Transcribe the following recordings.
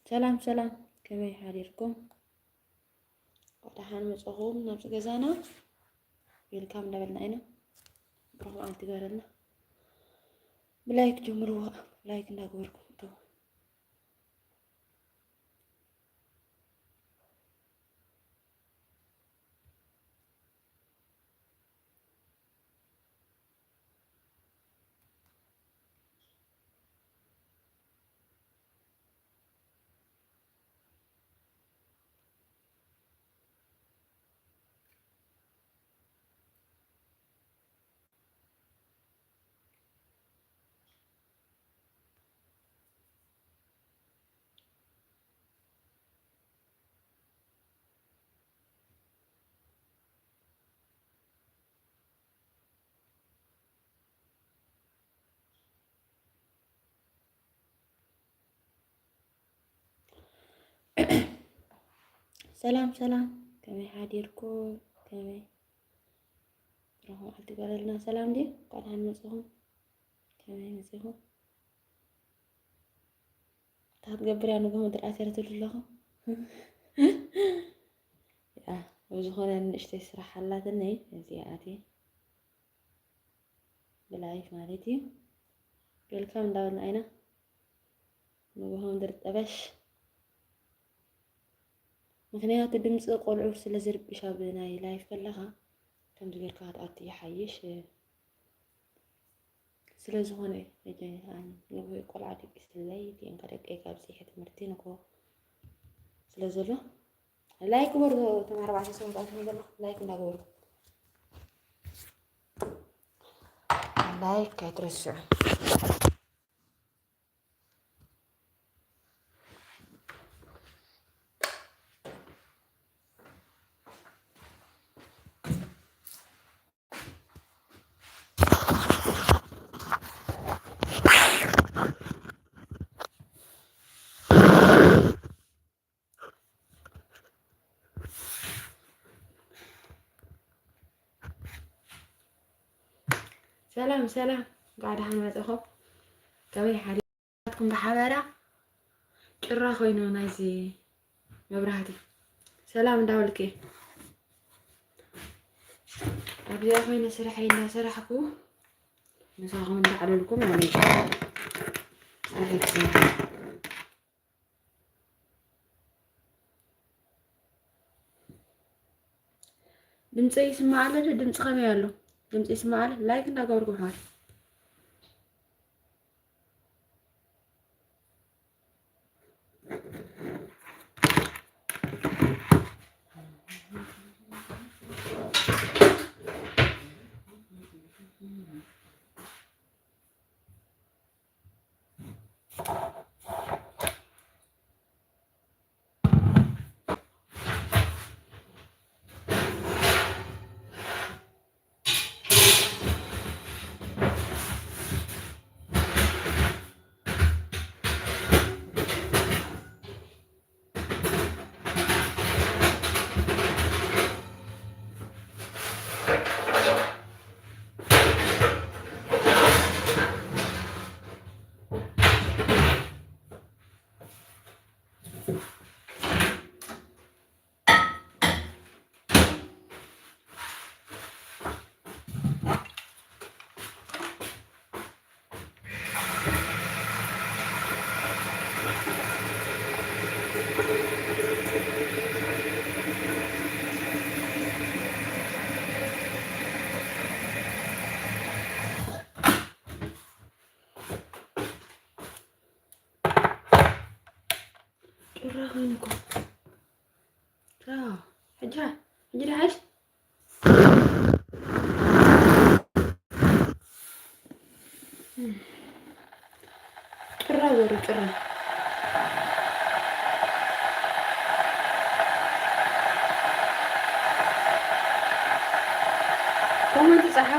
سلام سلام كمي حاليركم وضحان مصخوم نفس جزانا بالكام لبلنا هنا برافو أنت قالنا بلايك جمروا لايك نقولكم تو سلام سلام كمي حاليركم كمي برافو أنت قالنا سلام دي وضحان مصخوم كمي مصخوم تقبري أنا بهم دراسة تقولهم يا وزخنا نشتي سرح حلاتني زيادتي بلايك مالتي بالكام داولنا أنا نبهم درت أبش مخنيات الدمس قلعو سلزرب شابنا لايف كلها كم تقول كات أتي حيش سلزهوني يجي يعني نبغى يقول عادي بسلي في إنكارك إيه كابسي حتى مرتينكو سلزله لايك برضو تمام 4 سنين بعد نقول لايك نقول لايك كترسع سلام سلام قاعد حمد أخو كمي حالاتكم بحبارة كرا خوينو نايزي مبرهاتي سلام داولكي أبدا خوينا سرحينا سرحكو نساهم ندعو لكم يعني دمتي يسمع له دمت خمي له دمت يسمع له لايك نقولكم حال ጭራኸንኩ حجرة حجرة عايش ጭራ ወሩ ጭራ ኮመንት ጻፉ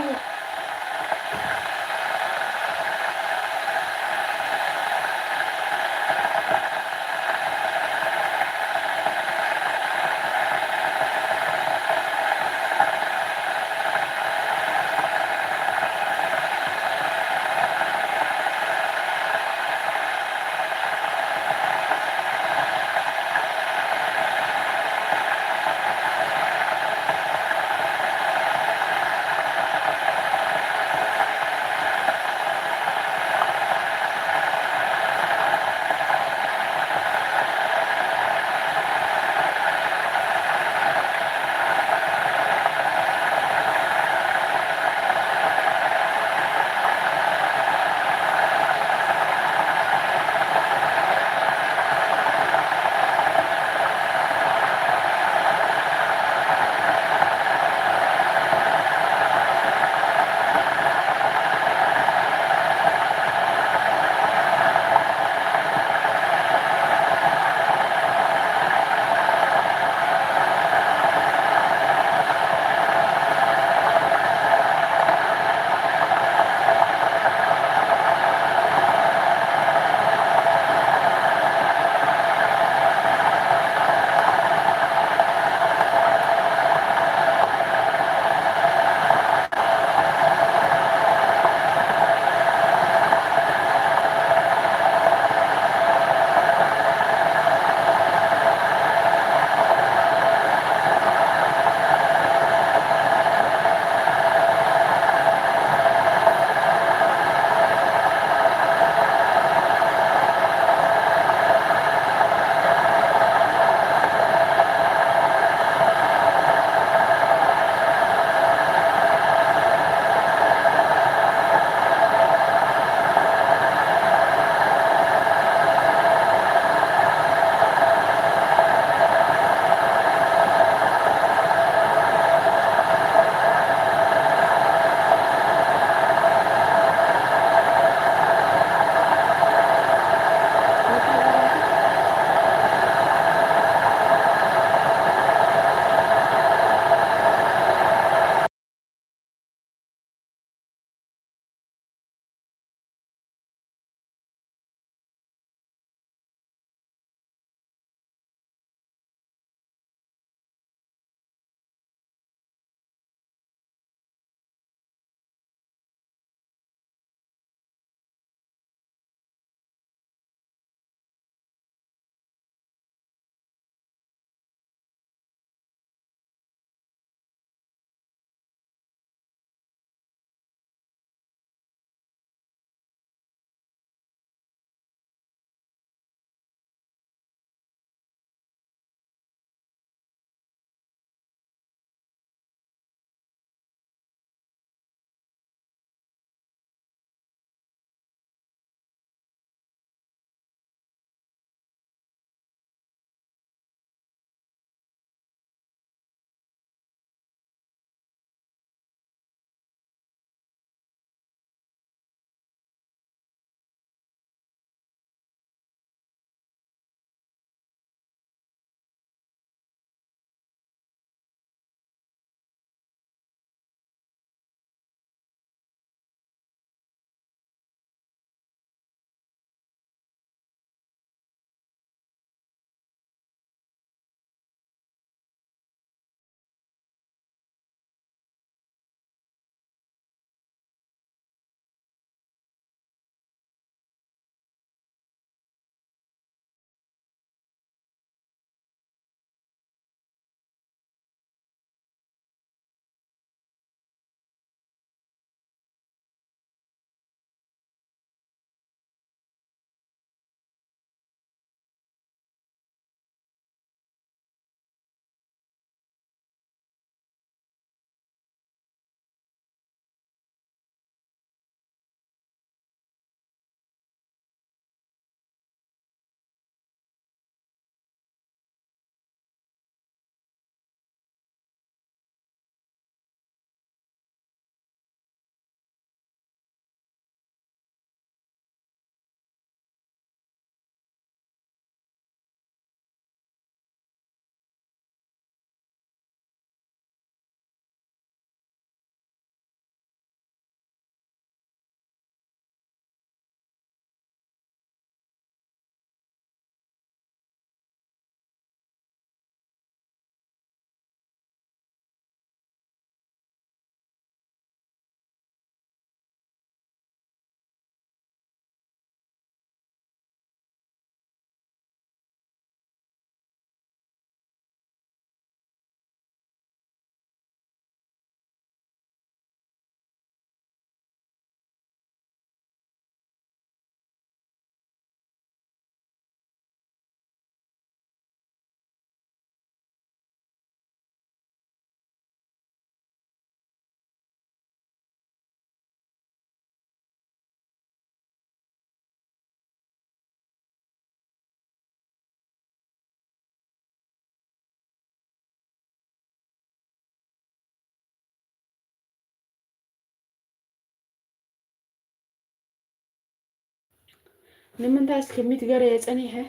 لمن تاس كمية جري صنيحة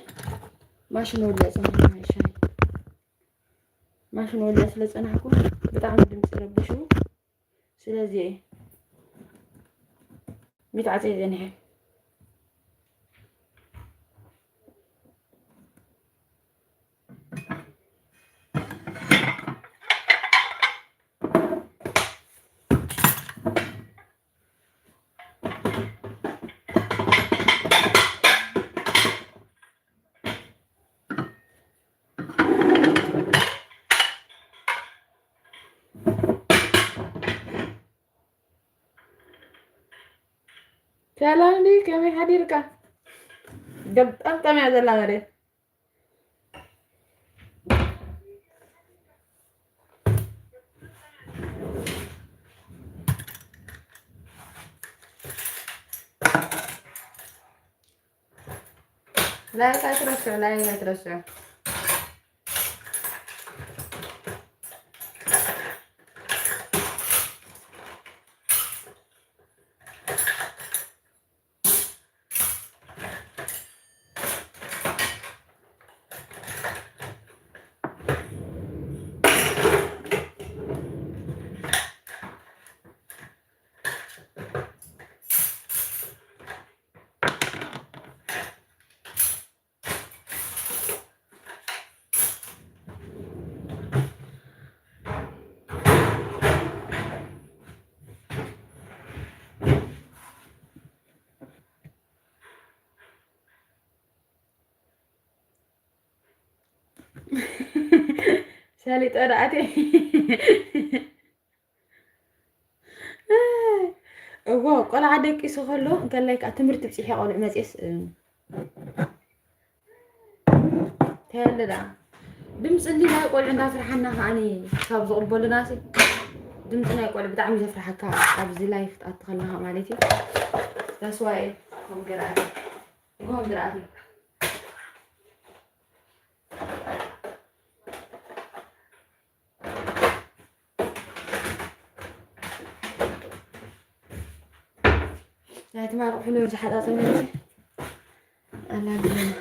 ماشي ولا صنيحة عشان ماشي ولا سلس أنا هكون بتعمل دمس ربشوا سلازي متعزي زنيحة سلام لي كمي حديرك جب أنت ما زال غير لا ترسل لا ترسل سالي طلعتي هو قال عندك إيش خلو قال لك أتمرت بصحي قال ما تيس تهلا دمس اللي لا يقول عندها فرحنا هاني كاب زقبل ناسي دمس أنا يقول بدعم يفرحك عبد الله أتخلها مالتي تسوي هم قرأتي لا تما روح له حدا صميمتي أنا بلنا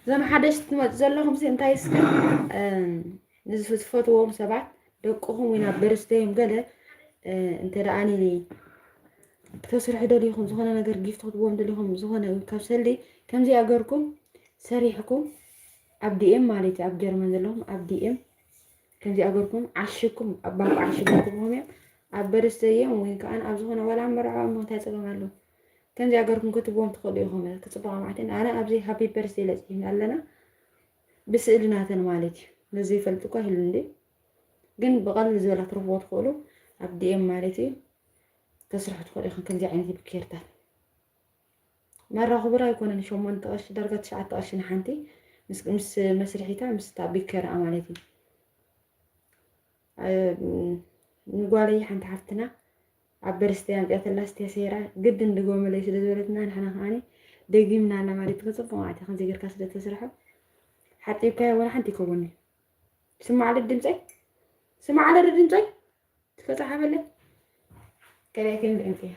زي ما حدش تمزلهم سنتايس نزفت فوتوهم سبعة دقهم وين برستيهم قال انت راني تسرح دليهم زهنا نجر جيفت خطبهم دليهم زهنا كابسلي كم زي أجركم سريحكم عبدي إم مالتي عبد جرمان دلهم عبدي إم كم زي أجركم عشكم أبغى عشكم هم عبرستيهم وين كان أبزهنا ولا مرة ما تاسقهم له كم زي أجركم كتبهم تخليهم كتبهم معتين أنا أبزي هابي بيرثدي لسه لنا بسألنا ثنا مالتي لزي فلتكو هلندي جن بقلل زي ولا تروحوا تقولوا عبدي إم مالتي تسرح تقول إخن كنزي عندي بكيرتان مرة خبرة يكون أنا شو منطقش درجة 19 نحنتي مس مسرحيتها مس تعبي كير أمانتي نقولي حنت حفتنا عبرستيان بيت الله استيسيرة جدا نقوم ليش دزولتنا نحن هاني دقي من أنا ما ريت معتي خنزي غير كاسة تسرحه حتى يبكي ولا حنتي كوني سمع على الدمزي سمع على الدمزي تكسر حبله كذا كلمة أنتي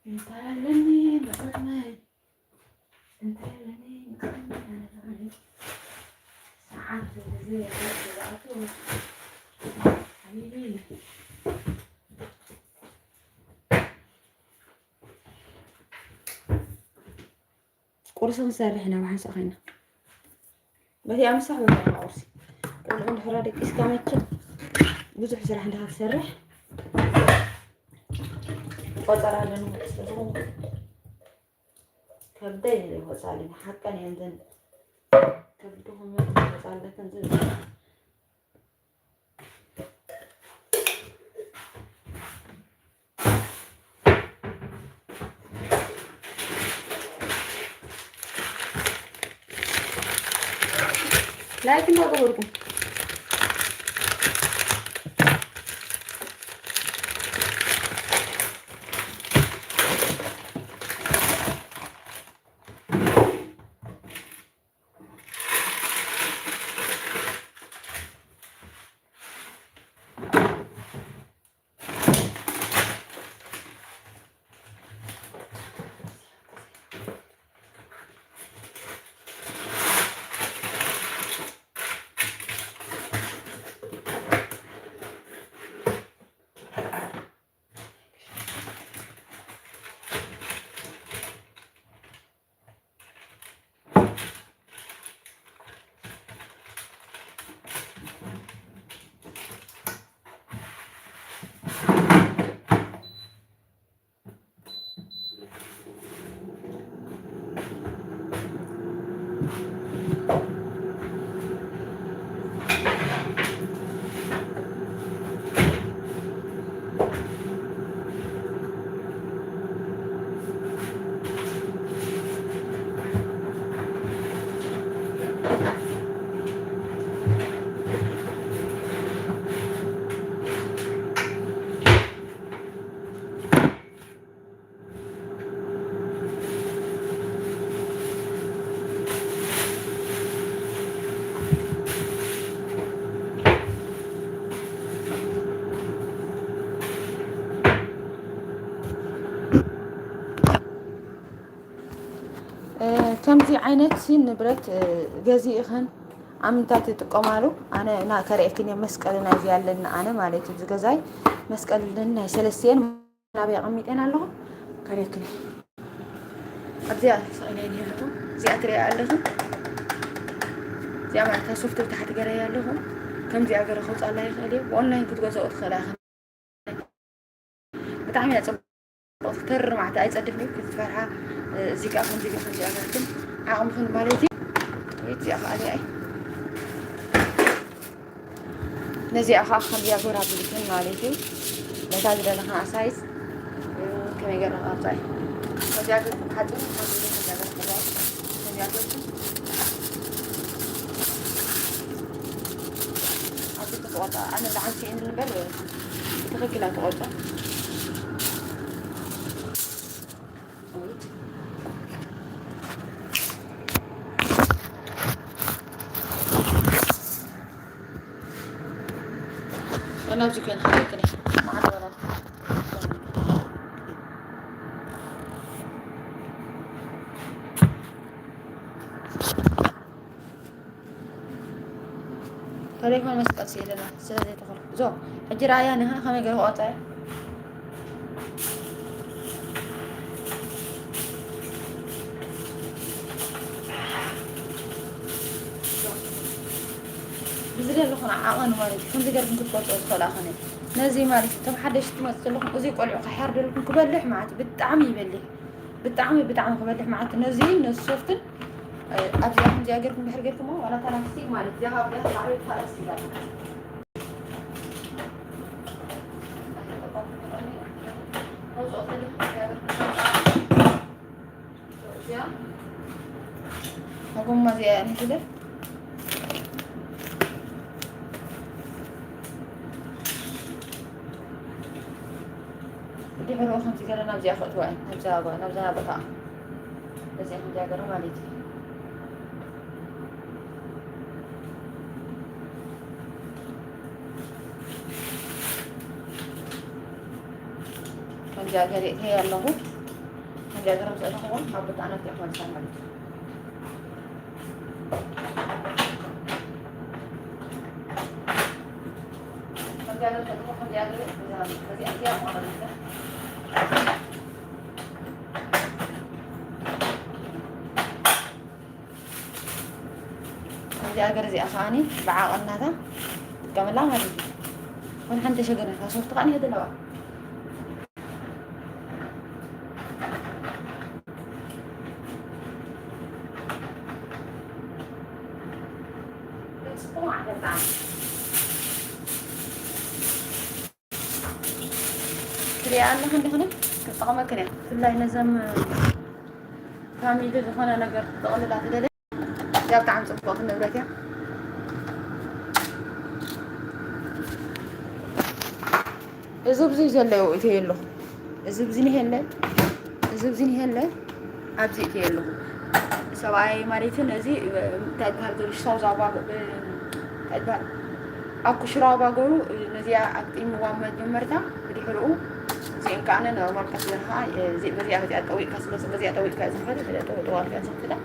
انت علمني بقرمي انت علمني بقرمي ساعات زي كده حبيبي قرص نسرحنا وحن سخينا بس يا مسح ولا قرصي قول حرارك اسكامتش بزح سرح عندها تسرح قطر على نوع ከብደኝ ይወጻልኝ حقا ينزل ከብዶهم ይወጻልኝ እንዝል ላይክ እንዳትወርቁ ከምዚ ዓይነት ንብረት ገዚእኸን ዓምንታት ይጥቀማሉ ኣነ ከርእየክን መስቀልና እዚ ያለና ኣነ ማለት እዩ ዝገዛይ መስቀልን ናይ ሰለስቲን ናብይ ቀሚጤን ኣለኹ ከርእየክን ኣብዚያ ሰእኔን ይህቱ እዚኣ ትሪኣ ኣለኹም እዚኣ ማለት ሶፍት ብታሕቲ ገረያ ኣለኹም ከምዚኣ ገረ ከውፃላ ይኽእል እዩ ብኦንላይን ክትገዝኦ ትኽእላ ብጣዕሚ እያ ፅቡቕ ተርማዕታ ኣይፀድፍኒ ክትፈርሓ እዚህ ጋር ከምዚ ከምዚ ኣገርክን ዓቕምክን ማለት እዩ እዚኣ ከዓ እዚኣ ነዚኣ ከዓ ከምዚኣ ጎራ ብልክን ማለት እዩ ነታ ዝደለኻ ሳይዝ ከመይ ገረኻ ኣብፃይ ከዚኣ ገር ሓፂን ከዚኣ ገር ከዚኣ ገር ኣብዚ ትቆጣ ኣነ ዝዓንሲ እንበር ትኽክል ኣትቆጣ أنا بجيك أنا حبيتني ما عاد ولا طريق ما مسقط سيدنا سيدنا تخرج زو أجرا يعني ها خمي قالوا قاطع بزري اللي خنا عقان والد كم زي قرب نكتب قطع الصلاة خني نزي مالك تم حدش تمثل لكم أزي قلع حيار لكم كبلح معك بالطعم يبلح بالطعم كبلح معك نزي نصفتن أبزاحم زي أجركم بحرقكم ولا ترى كثير مالك ذهب له تعريف خلاص كذا أقوم ما زي يعني كده دي حلوة خمسة كلا نبزي أخذ وين نبزها بطاقة بس ياخد جاكرة مالتي كان جاكرة هي الله كان جاكرة مسألة هو حبت أنا في أحوال سنة مالتي كان جاكرة تدخل كان جاكرة بس أحياء مالتي أجر زي أخاني بعاقنا هذا كمل لا هذي ونحن تشجرنا فصرت قاني هذا لوا ጽቡቅ በጣም ክሪያ አለህ እንደሆነ ከጣመ ክሪያ ላይ ነዘም ፋሚሊ ዝኾነ ነገር ተጠቕልላ ትደለ ያው ብጣዕሚ ጽቡቕ ንብረት እያ እዚ ብዙ ዘለዎ እቲ የሎ እዚ ብዙ ይሄለ እዚ ብዙ ይሄለ ኣብዚ እቲ የሎ ሰብኣይ ማለትን እዚ ታይባል ዘልሽ ሰው ዛባ ታይባል ኣኩሽራ ባገሩ ነዚያ ኣቅጢምዋ መጀመርታ ብድሕሪኡ زين كأننا نورمال كسرها زي بزيادة بزيادة طويل كسر بزيادة طويل كذا هذا بزيادة طوال كذا كذا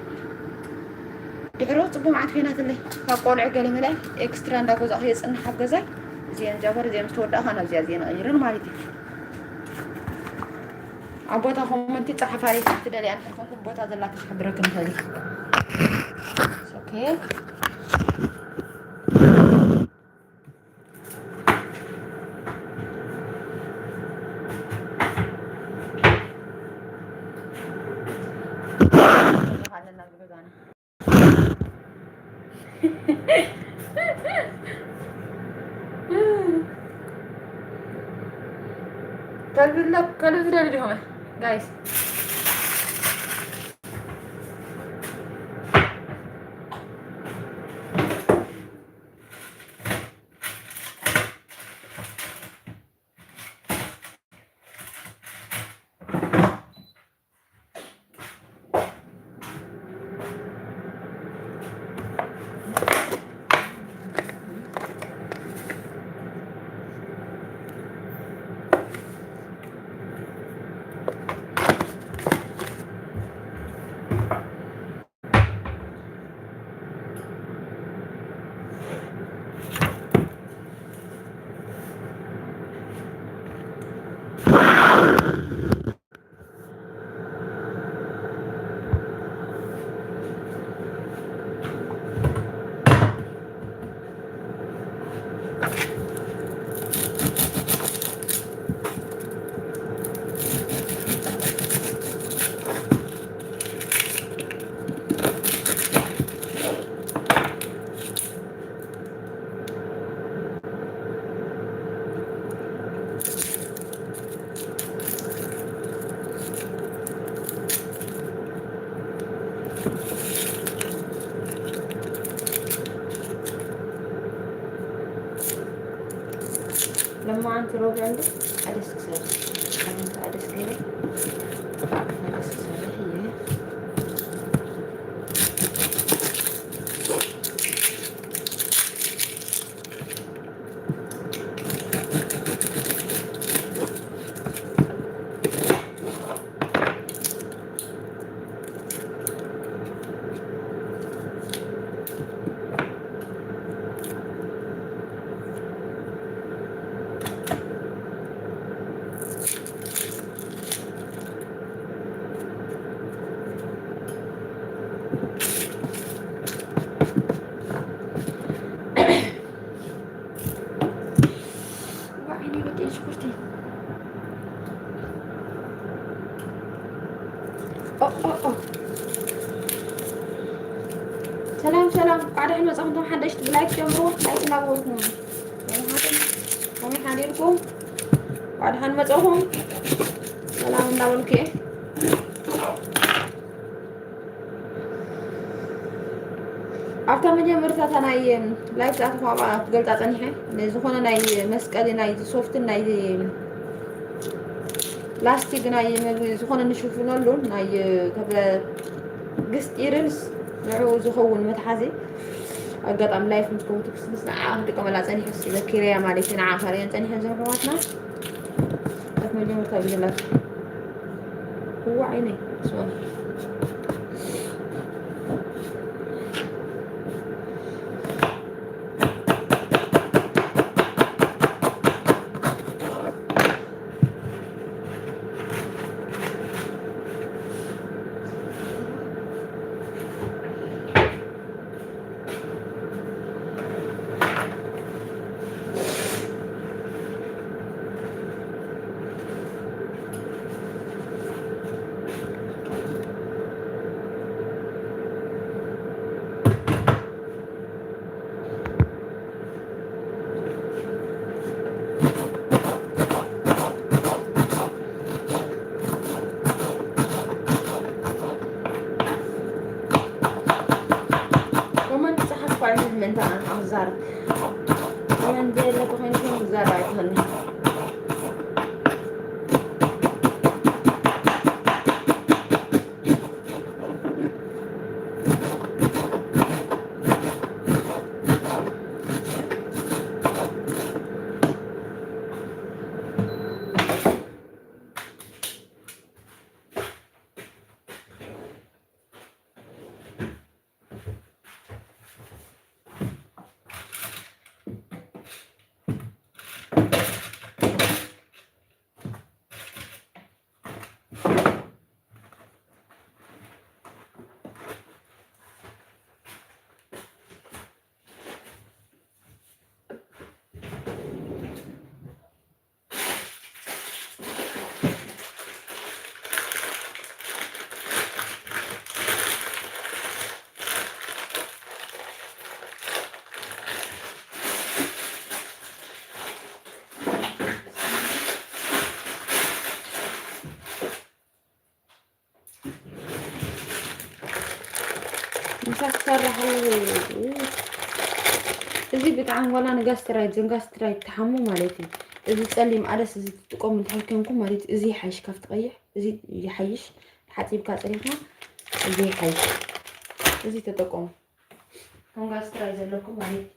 دحروت طبعا معك فينا اللي فقول عقل ملا إكسترا عندك وزاح يسألني حب جزاي زين جابر زين مستودع أنا زين أجرن مالتي عبوتها هم أنت تصحف عليك تدري أنت هم عبوتها ذلك تحبرك مثلي أوكي كل فيديو اليوم جايز لما أنت روح عندك أدس كسر أنت أدس كذا أدس كسر هي سلام بعد احنا صحتهم حدش بلايك جمرو لايك نابوركم يعني هاتم ومن حاليركم بعد هنمتعهم سلام نابوركي أفتح مجمرتا ناي لايك ساعات ما بعرف قلت أتنيها نزخونا ناي مسكالي ناي سوفت ناي لاستيك ناي زخونا نشوفنا اللون ناي قبل قست إيرنس نعو زخون متحزي أقطع لايف مسكوت بس عندك كمان لازم يحس إذا كريا مالك نعم خلينا تاني هنزل رواتنا بس مجمرتا بيجلك هو عيني سؤال ينزل لك خنكم زرعتهن مسخر حلو እዚህ ብጣዕሚ ዋላ ንጋስትራይት ተሓሙ ማለት እዩ እዚ ፀሊም ኣለስ እዚ ትጥቀሙ እንትሕከምኩም ማለት እዚ ሓይሽ ካብቲ ቀይሕ እዚ ይሓይሽ ሓፂብካ ፀሪፍና እዚ ይሓይሽ እዚ ተጠቀሙ ከም ጋስትራይት ዘለኩም ማለት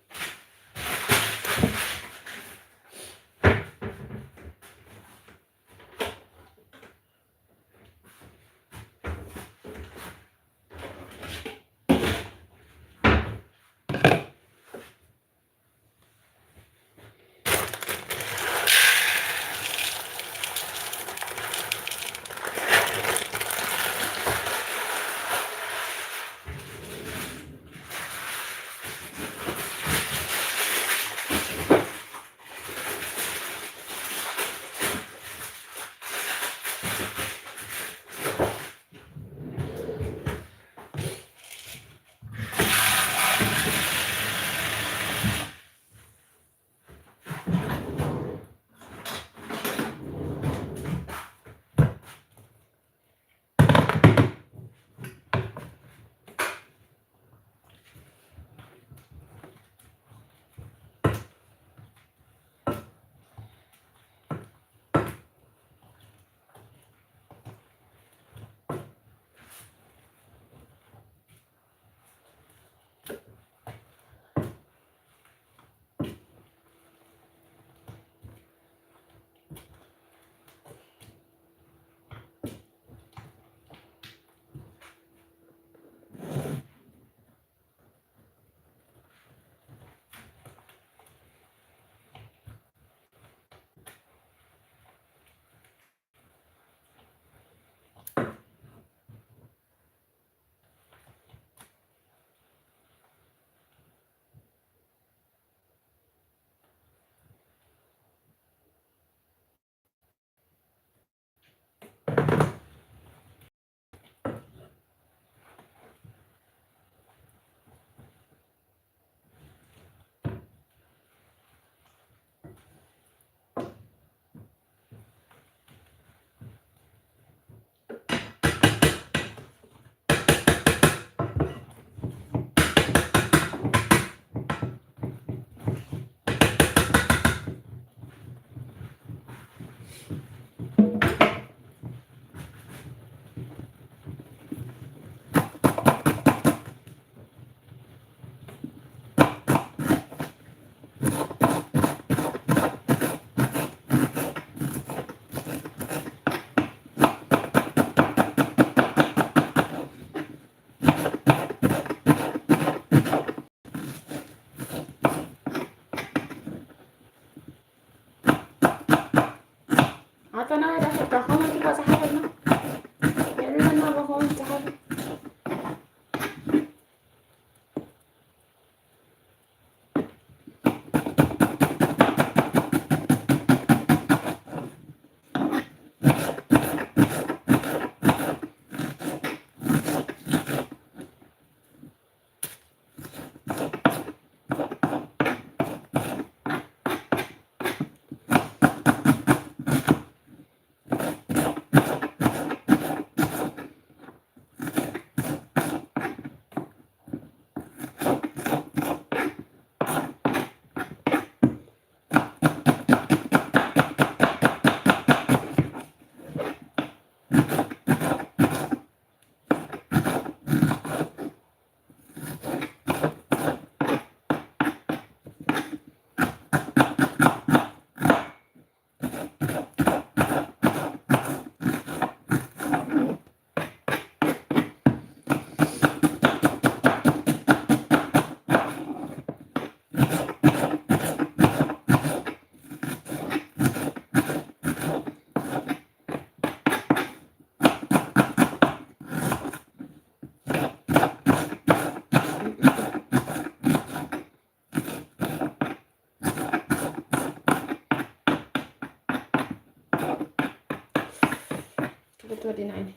بتودينا عيني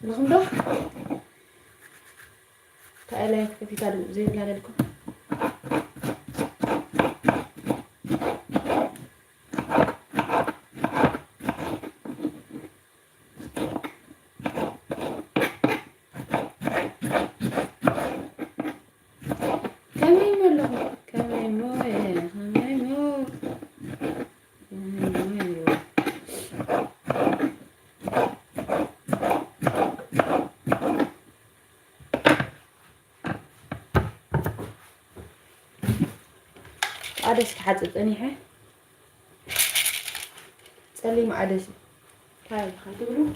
لكم ده تعالى في تعالى زي اللي على لكم عدس كحد أنيحة تسلي مع عدس هاي خلينا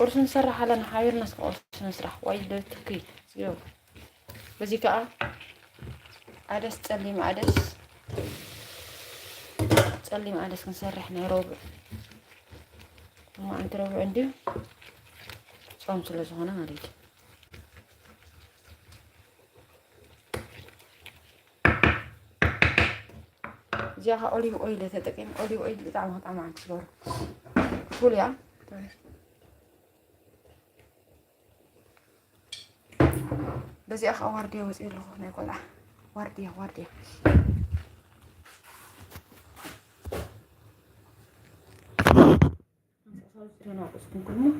ቁርስ እንሰራሕ ኣለና ሓቢርና እስከ ቁርስ ንስራሕ ዋይ ትኪ ዝገቡ በዚ ከዓ ዓደስ ጸሊም ዓደስ ክንሰርሕ ናይ ረቡዕ እማ ኣንቲ ረቡዕ እንድዩ ጾም ስለ ዝኾነ ማለት እዩ እዚኣ ኦሊቭ ኦይል ተጠቂም ኦሊቭ ኦይል ብጣዕሚ ክጣዕሚ ትገብሮ ፍሉያ በዚኣ ከዓ ዋርድያ ወፂኡ ኣለኹ ናይ ቆልዓ ዋርድያ اسكن كلمة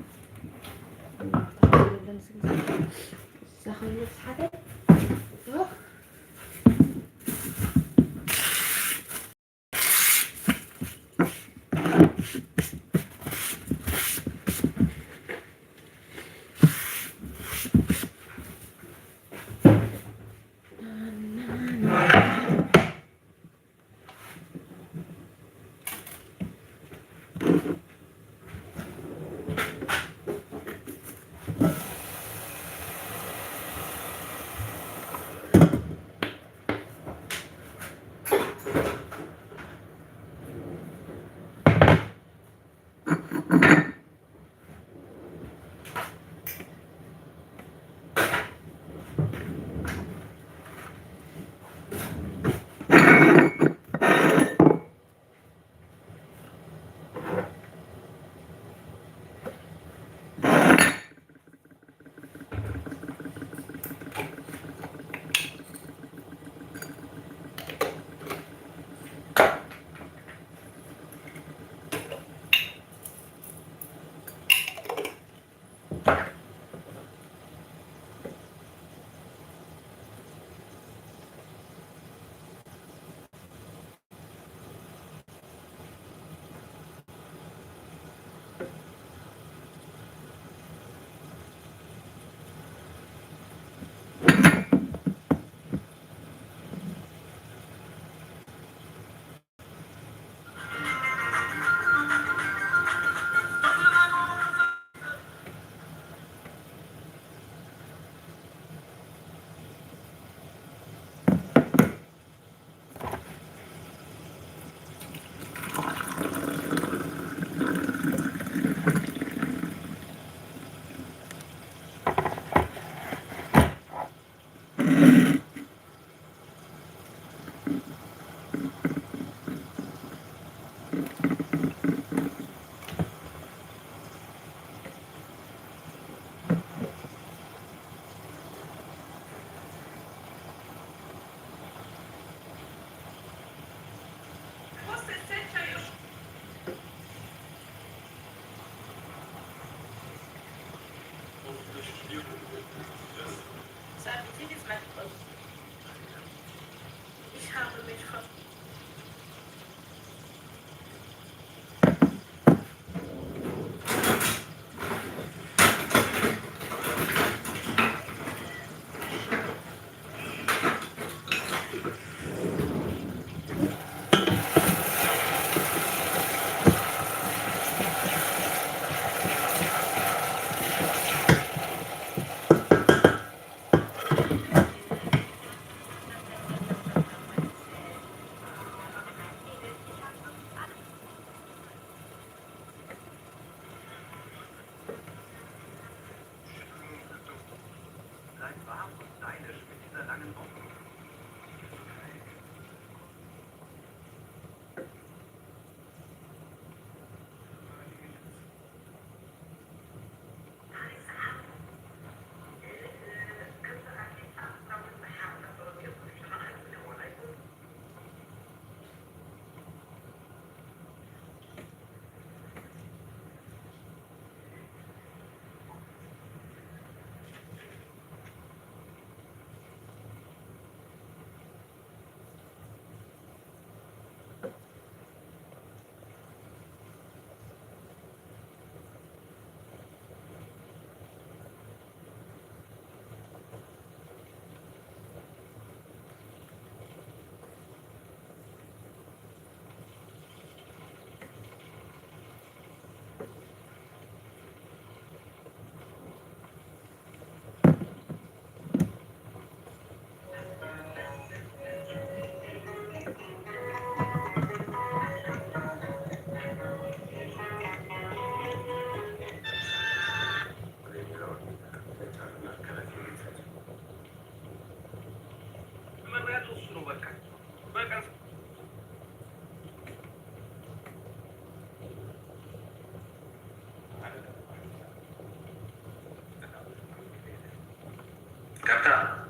كابتا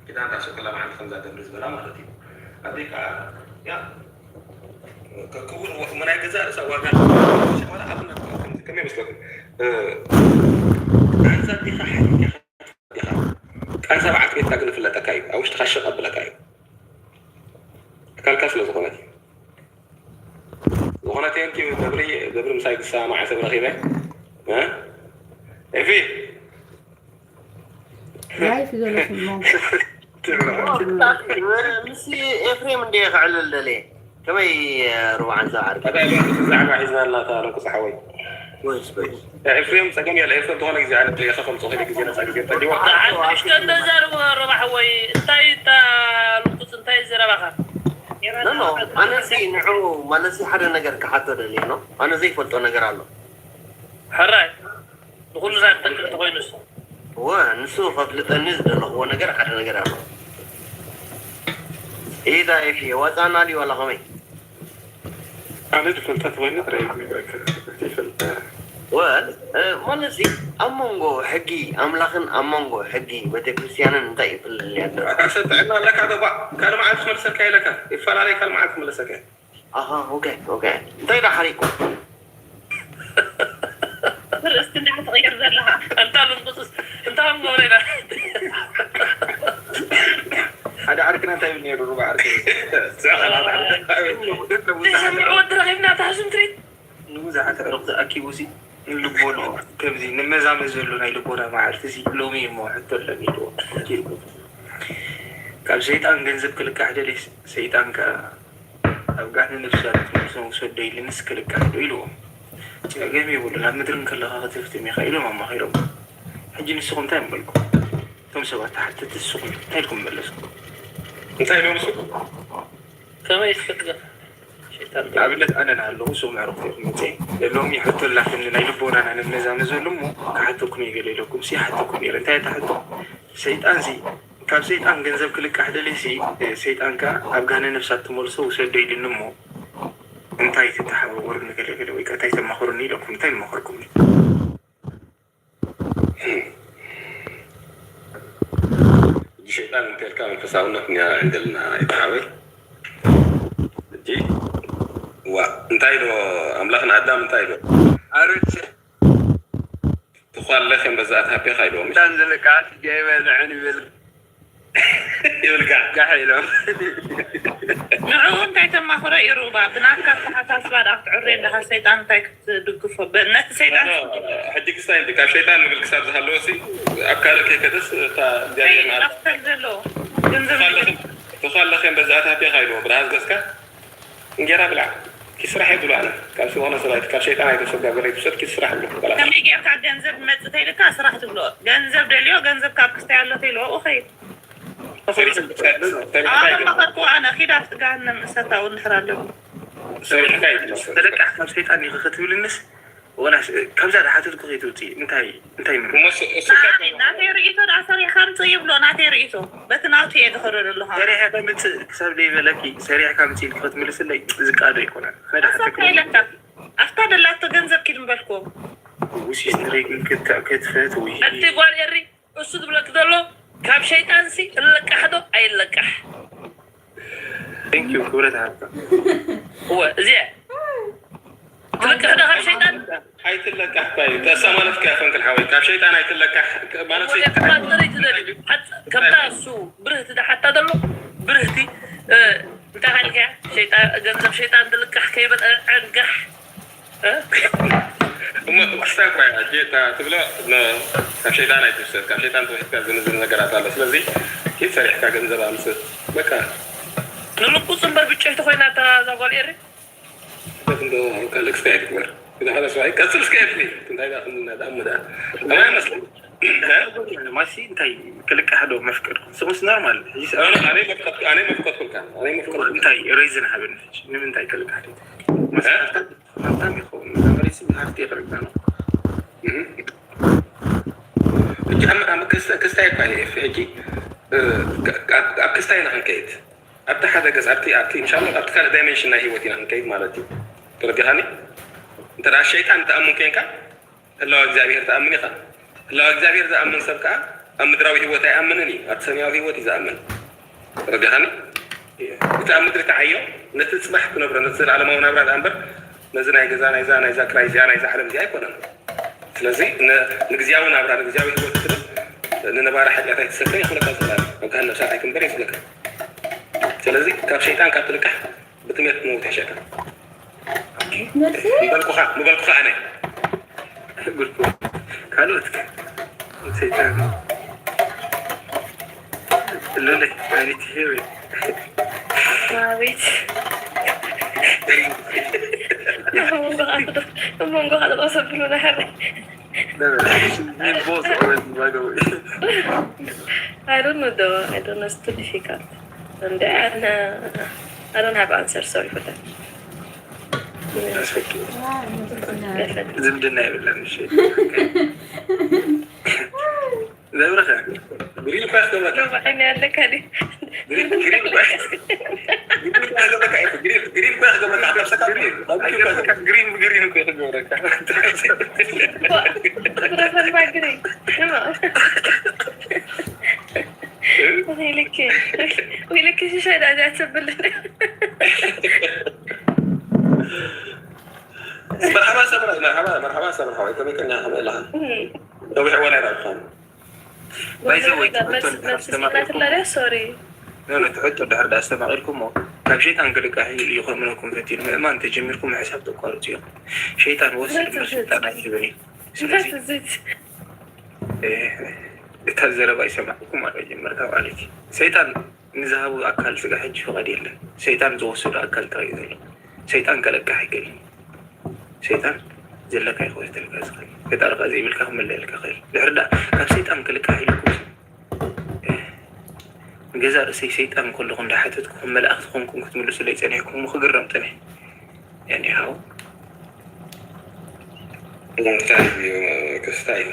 كده أنت أسوق الله معنا خمسة دم رزق مالتي أديك يا كقول من أي جزء سواء كان ولا أبنا كم يمسكون أنت تخاف كان سبعة بيت تقول في اللتكايب أو تخش قبل لكايب كان كسل زغنتين كيف دبري مسايد الساعة مع سبرة غيبة ها إيه لا في ذلك الموضوع مسي إفريم اللي يفعل اللي كم ربع ساعة هذا الزعمة عايزنا الله تعالى نقص حوي كويس إفريم سكون يا إفريم تغنى زي عن تلي خفم صغيرة كذي نسأل كذي تدي وقت مش كان دزار ربع حوي تايتا لقطة تاي زربها نو أنا زي نعو ما نسي حدا نجار كحاتر اللي نو أنا زي فلتو نجار الله حراي نقول زاد تقولنس هو نسوف فلت النزل هو نجار حدا نجار الله إيه ده في وزن علي ولا غمي أنا دخلت أتوين كيف ما نسي أمونغو حقي أملاخن أمونغو حقي بتكريستيان انتي في اللي عندنا أحسنت عندنا لك هذا بقى كان معك ملسك هاي لك يفعل عليك كان معك ملسك أوكي انتي راح عليكم استنى حتغير لها انت القصص انت هم غورينا هذا عارفنا انت ابني الربع سمعوا الدرغيبنا تحسن تريد نوزع تعرف أكيوسي اللبون كمزي نمزام زلنا اللبون ما عرفتي لومي مو حتى اللبيدو قال شيطان جنزب كل كحدة ليس شيطان كا أبغى نفسه نفسه سودي لنس كل كحدة يلو جميع يقول لا مدرن كلها خطفت ميخايلو ما خيرهم حجي نسقون تام بالكم ثم سوى تحت السقون تايلكم بلسكم انت هنا مسكوا كما يستقل عبلت أنا نعلو سو معروف متين لهم يحطوا لك من يلبون أنا النظام زلمو كحتكم يقول لكم سي حتكم يرن تاي تحتو شيطان زي كاب شيطان جنزب كل كحد ليسي شيطان كا أبغانا نفسات تمرسو وسدي للنمو انتي تتحول نقول ويك تاي تمخرني لكم تاي مخركم الشيطان انت كان فساونا عندنا يتحاول جي وانتي له املاخنا قدام انتي له عرفت تخال لكم بزاتها بخايلو مش تنزل كاس جايبه العين يلقى قحيلو نعم تايت ما خرا يروبا بناكا حتى اسباد اعرين لها سيطان تايت دقفه بنت سيطان حديك ستاين ديك شيطان من الكسار زهلوسي اكلك كدس تا ديالنا نفتزلو تخال لكم بزاتها بخايلو براز بسكا نجرا بلا كسرح يدلو انا كان في وانا صلاة كان شيطان هيدا سبقا قريب سد كسرح له كم يجي أكاد جنزب متى لك أسرح تقولوا جنزب دليو جنزب كابكس تعلو تلو أخي ما خدكوا أنا خير أفتقان مستا ونحرالهم تلك أحكام شيطان يخطب للناس وانا كم زاد حاتت قضيتوتي انتهي ناتي رئيسو دعسر يخام طيب لو ناتي رئيسو بس ناتي يدخل لها سريع كامت كساب لي ملكي سريع كامت يلكفت ملس اللي زقادو يكونا أصاب كيلك أفتاد الله تجنزب كلم بالكو وش يستريك كتفت ويهي أنت قوال يري أسود بلك دلو كاب شيطان سي اللك أحدو أي اللكح thank you كورة عارفة هو زين تلك هذا كاب شيطان هاي تلقح باي تساملت كافن الحوي كاب شيطان هاي تلقح ما نسيت حتى كبتا سو برهتي ده حتى دلو برهتي انت هالك شيطان جنزب شيطان تلقح كيف انقح هم استاكوا يا جيتا تبلا كاب شيطان هاي تفسد كاب شيطان توحد كاب زنزل نقرات على سلزي كيف سريح كاب جنزب عمس مكان نلقو صنبر بيتشي تخوينا تزاقوال إيري لكن كان لك ستايك مر إذا هذا سواء كسر سكيفني كنت هيدا أخذنا دعم ده تمام مثلا ماشي انتهي كلك أحد ما فكر سوس نورمال أنا مفقد كل كان أنا مفقد انتهي ريزن حبنا نم انتهي كلك أحد مثلا ما تام يخو مثلا ريزن هارتي غير كانوا أما كستايك باي في هجي كستايك نحن كيد أبدا حدا جز أبتي إن شاء الله أبتي كان دائما يشنا هي وتينا نحن كيد مالتي ترى هاني ترى الشيطان تأمن كينك الله إخزابير تأمن يخان الله إخزابير تأمن سبكا ምድራዊ ህይወት ኣይኣምንን እዩ ኣብ ሰማያዊ ህይወት እዩ ዝኣምን ረዲኻኒ እቲ ኣብ ምድሪ ተዓዮ ነቲ ፅባሕ ክነብሮ ነቲ ዘለዓለማዊ ናብራ ዝኣንበር ነዚ ናይ ገዛ ናይዛ ክራይ እዚኣ ናይዛ ዓለም እዚኣ ኣይኮነን ስለዚ ንግዚያዊ ናብራ ንግዚያዊ ህይወት ትብል ንነባራ ሓጢኣት ኣይትሰተ ይኽእለካ ዝኽእላ ኣብ ካህን ነብሳት ኣይክንበር ይፍለካ ስለዚ ካብ ሸይጣን ካብ ትልቃሕ ብትምህርቲ ትመውት ይሸካ ንበልኩኻ ኣነ قلت ካልኦት ሰይጣን لولي يعني تهيوي ቤት እሞንጎ ካልቆሰብ ብሎ ናሕረ يبوظ ما قوي I don't know though. I don't know. It's too difficult. And I don't have answer. Sorry for that. زبدنا ولا شيء لا ورقة قريب باش دوما لو بعيني عندك هذه قريب باش قريب باش دوما تعرف سكر قريب كيف ورقة رفض ما قريب ويلك شو شيء قاعد تسبل لنا مرحبا سمر انت ممكن نعمل لها لو ولا يعرفون بايزوي لا سوري لا تحطوا الدحر استمع لكم كان شيطان قال لك هي يخرج منكم فتيل ما انت جميلكم حساب تقالوا شيطان وصل شيطان يجيبني بس الزيت تهزر باي سمعكم على جمرتها عليك شيطان نذهبوا اكل سغا حج فقد يله شيطان زوسد اكل تايزل شيطان قال لك حكي شيطان جلك يا اخوي تلقى صغير كتار غازي بالكم من لك خير لحدا كان شيطان قال لك حيلكم جزاء شيطان كلكم دحتكم ملائكتكم كنتم تملسوا لي صنيعكم وخغرمتني يعني هاو كستايل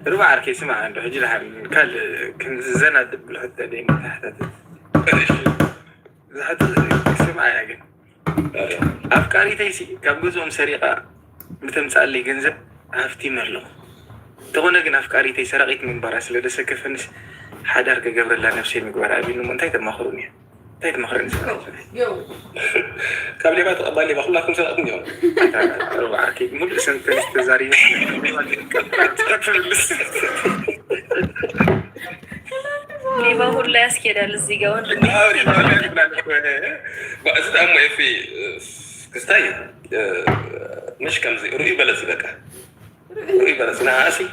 ربع عركي سمع عنده حجي لها قال كان زند بالحتة دي من تحت حتى سمع يا جن أفكاري تيسي كم جزء سريعة متمسأل لي جنزب هفتي مرلو تقولنا جن أفكاري تيسي رقيت من براس لدى كفنس حدار كجبر الله نفسي مقبر أبي إنه منتهي تمخروني تايت مخرن كم لي بات أبالي بخل لكم سنة أبنيهم ربع عركي مو سنة استزاري ليبا هو لا يسكير على الزيجون بأزد أمي في كستاي مش كم زي رؤي بلد بكا رؤي بلد نعاسي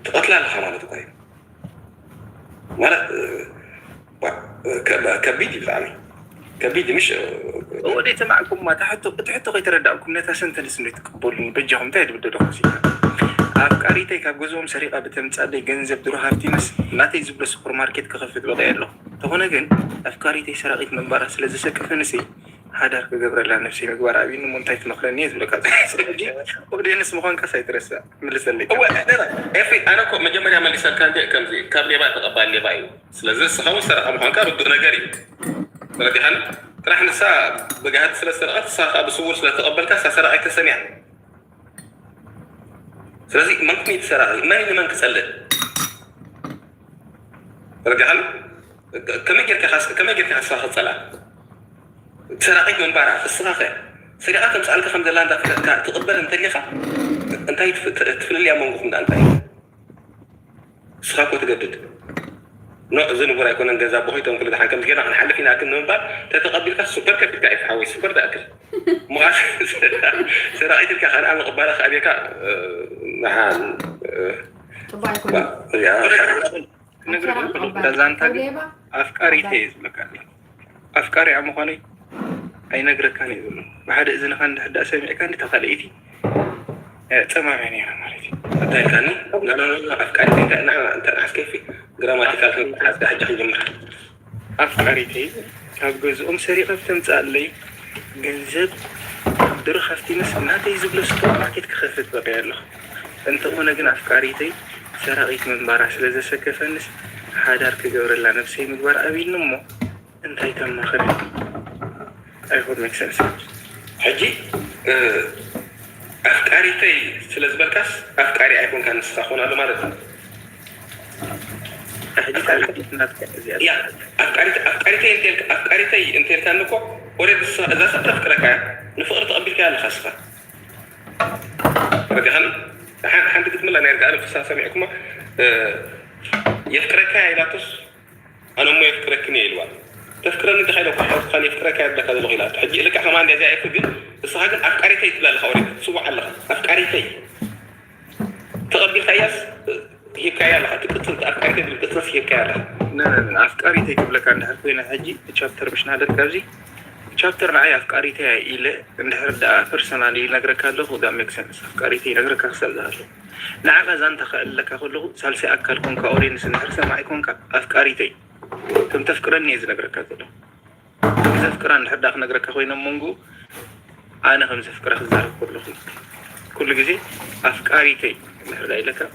تقتل الحرامة تقايم مرة كبيدي بالعمي كبيدي مش هو دي تبعكم ما تحطوا غير تردعكم نتاسن تلسنوا تقبلون بجهم تايد بدو خسيها أفكاري تيك أبجزهم سريقة بتمتعد جنزب دروها في تيمس لا تيزب للسوبر ماركت كخفت بغير له تهونا جن أفكاري تي سرقت من برا لذا سكف نسي هذا كجبر الله نفسي مقبر أبي إنه منتهي مخلني يزبل كذا وبدي نسمع خان كسي ترسى من لسه هو أنا كم مجمع يعمل لسه كان كم زي كم لي بعد أبان لي باي لذا سخاو سرقة مخان كار بدنا جري ترى هن راح نسا بجهات سلسلة ساقة بصور سلسلة قبل كاس سرقة تسمع ስለዚህ መንኩ ይተሰራል ማን ማን ከሰለ ረጋል ከመጀር ከሐሳ خصلا سرقت من بعد الصراخه سرقه مسالك خمس لا انت تقبل انت ليخا انت تفل لي امونكم انت صراخه تجدد نو زين ولا يكون انجزا بويتهم كل ده حكم كده هنحلفنا لكن من بعد تتقبل السكر كيف تعرف حوي سكر ده اكل مغاش سرقت لك انا مقبله ابيك نحن طبعا يكون يا تزانت افكاري تيز مكاني افكاري عمخاني اي نغرك كان يقول بعد اذن كان حدا سمع كان تخليتي تمامني انا مالتي انت كان لا افكاري انت كيف جراماتيكال حاجه جمع افكاري تيز ابغزهم سريقه تمصال لي ገንዘብ ድር خفتي مس እናቴ ዝብለ ስቶር ማርኬት ከኸፍት በቀያለ እንተ ሆነ ግን አፍቃሪቴ ሰራቂት መንባራ ስለዘሰከፈንስ ሓዳር ከገብረላ ነፍሴ ምግባር አቢንሞ انت كم خلي ايفون ميك سنس حجي أفكاري سلزبركاس أفكاري أيكون كان سخون على مرة يا أفكاري أنت كان نكو ورد إذا ستفكرك نفقر تقبل كان خاصة رجعنا حن تكمل أنا أرجع لك سامعكم يفكرك لا تس أنا ما يفكركني الوان تفكرني تخيل واحد كان يفكرك هذا كذا الغلات حجي لك إحنا ما عندنا زي كذا بس هذا أفكاري تلا الخوارج سوى على أفكاري تقبل خياس هي كيالها تكتب أفكاري بالقصص هي كيالها لا أفكاري تجيب لك عند حرفين حجي تشابتر مش نادر كذي تشابتر معي أفكاري تاعي إلى نهرد فرسنالي نقرأ كله وده ميك سنس أفكاري تاعي نقرأ كسر ذا نعم زان تخيل لك أقوله سالسي أكل كونك أورين سنهرس معي كونك أفكاري تاعي كم تفكرني إذا نقرأ كله إذا فكران نحب داخل نقرأ كخوينا مونجو أنا خمسة فكرة خزار كل جزء أفكاري تاعي نحب لك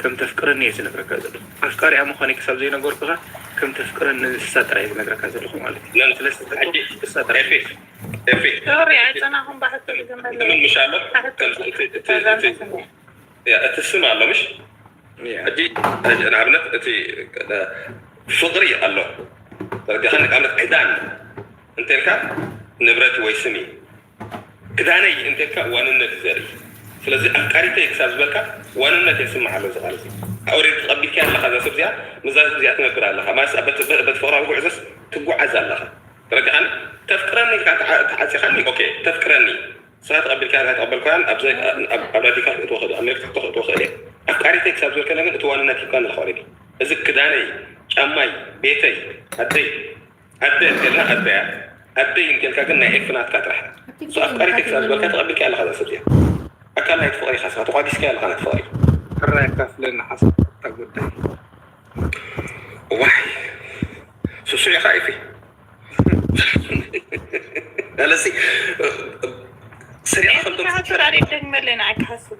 كم تفكرني إذا نقرأ كذا أفكاري عم خاني كسب زينا غوركها كم تفكرني الساتر إذا نقرأ كذا لهم عليه لا ثلاثة الساتر إيه سوري أنا هم بحثوا لي من مش عارف يا تسمع الله مش أجي أنا عملت أتي فقري الله ترى خليك عملت كدان أنت لك نبرة ويسمي كداني أنت لك وأنا نتزاري ስለዚህ አፍቃሪተ ኤክሳዝ በቃ ዋንነት የስማዓለው ዘቃለዚ አውሬት ተቀቢልካ ያለኻ ዘሰብዚያ መዛዝ ዚያ ትነብራለኻ ማስ በተፈራው ጉዕዘስ ትጓዓዛለኻ ረጋን ተፍቅረኒ ተሓሲኻኒ ኦኬ ተፍቅረኒ ሰዓት ቀቢልካ ተቀበልካን ኣብዘይ ኣብራዲካ ተወኸደ ኣሜሪካ ተወኸደ አፍቃሪተ ኤክሳዝ በቃ ነገር እትዋንነት ይካን ለኸወረዲ እዚ ክዳነይ ጫማይ ቤተይ ኣደይ ከላ ኣደይ እንከልካ ግን ናይ ኤክፍናት ካጥራሕ አፍቃሪተ ኤክሳዝ በቃ ተቀቢልካ ያለኻ ዘሰብዚያ أكلنا يتفقري خاصة تقعدي سكال خانة تفقري الرأي كافلين حسب تقول ده وحي سوسوية خايفة لا سي سريعة خلطة حاطر عليك تجمل لنا عك حسب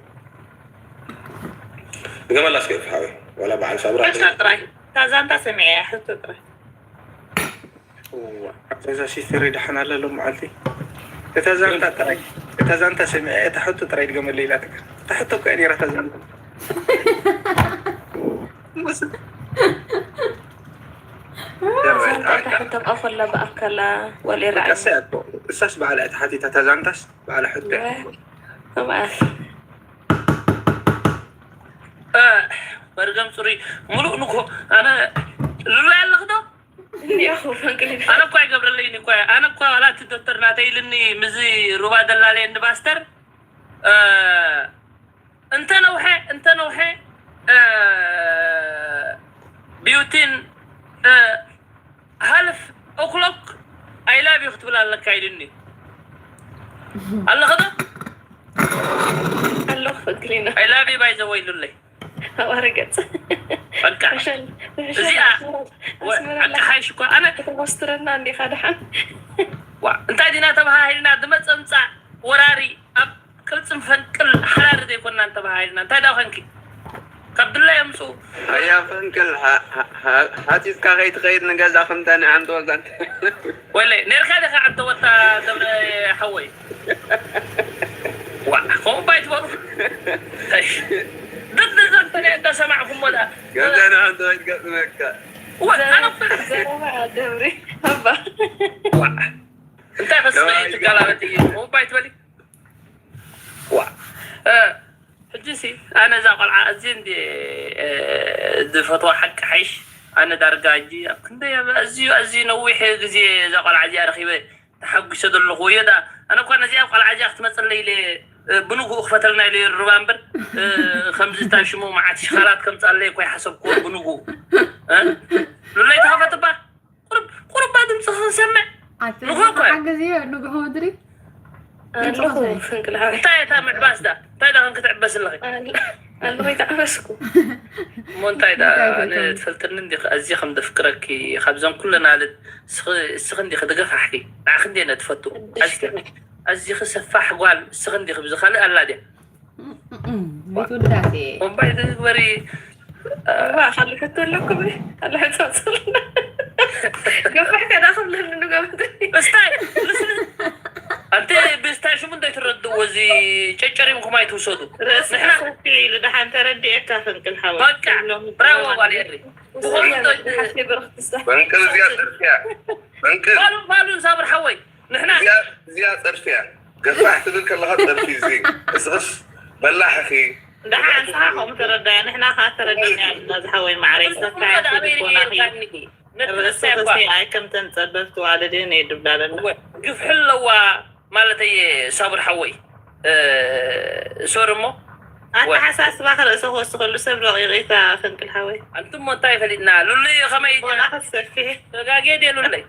جمال لا سكيف حاوي ولا بعد صبرا بس تطري تازان تسمعي حط تطري إذا شيء ثري دحنا له معلتي تتزان تطري تتزان تسمعي تحط تطري جمال ليلاتك تحطه كأني رح تزان بس تحط بأفر لا بأكلا ولا رأي كسات الساس بعلى تحتي تتزانتس بعلى حتى طبعا برقم سوري ملو نكو أنا لا لخده يا أخو أنا كوي قبل لي كوي أنا كوي ولا تدكتور ناتي لني مزي ربع دلالي إن باستر أنت نوحي بيوتين هلف أخلق أي لا بيختبل على كايدني الله خده الله فكرينا أي لا باي زويل لي ورقت عشان حايش كو انا مسترنا عندي خدحان انت دينا تبها هيلنا دمص امصا وراري اب كلصم فنقل حرار دي كنا انت بها هيلنا انت دا خنكي عبد الله يمسو يا فنقل هاتي كا غيت نغزا خمتاني عند وزن ولا نركا دخ عند وتا دبل حوي هو بايت ورو ضد انت سمعكم ولا قال انا عنده قسمك وانا زرع دوري هبا انت خصني تقالاتي مو بايت ولي حجسي انا زاقل عازين دي فتوى حق حيش انا درجاجي كنت ازي نويح زي زاقل عازي رخيبه تحق شدل خويا دا انا كنا زي زاقل عازي اختمصل لي بنوغو اخفتلنا لي الربامبر 5 شمو معاتش خالات كم تصلي كوي حسب كو بنوغو ها لولا يتخفت با قرب بعد مسمع نوغو حق زي نوغو مدري نوغو فنك العاوي تاي تامع باس دا تاي دا كنت عباس اللغي اللغي تعبسكو مون تاي دا انا تفلترن دي ازي خم دفكرك خبزان كلنا سخندي خدقه احكي عخندي انا تفتو أزي خسفاح قال سخندي خبز خالي ألا دي بيتون داتي وبعد بري خلي حتى لكم خلي حتى قفح كذا خلنا نقول استاي انت بستاي شو من ترد وزي تشري مكم ما يتوسدوا نحن في لدحان تردي اكافن كل حوالي بقى براو والي بنكر زياد فيها بنكر بالو صابر حوي نحن زياد فيها قفحت لك الله هذا في زي بس بلاح اخي دحان صاحهم تردي نحن خاطردين الناس حوي معرفة اي كم تنصدفت والدين يدبلالنا قف حلوا مالتي صابر حوي سورمو أنت حساس باخر أسوه كله سبب غيريتا فنك الحوي أنتم منتاي فلينا لولي خمي وأنا أحس فيه دقاقي دي لولي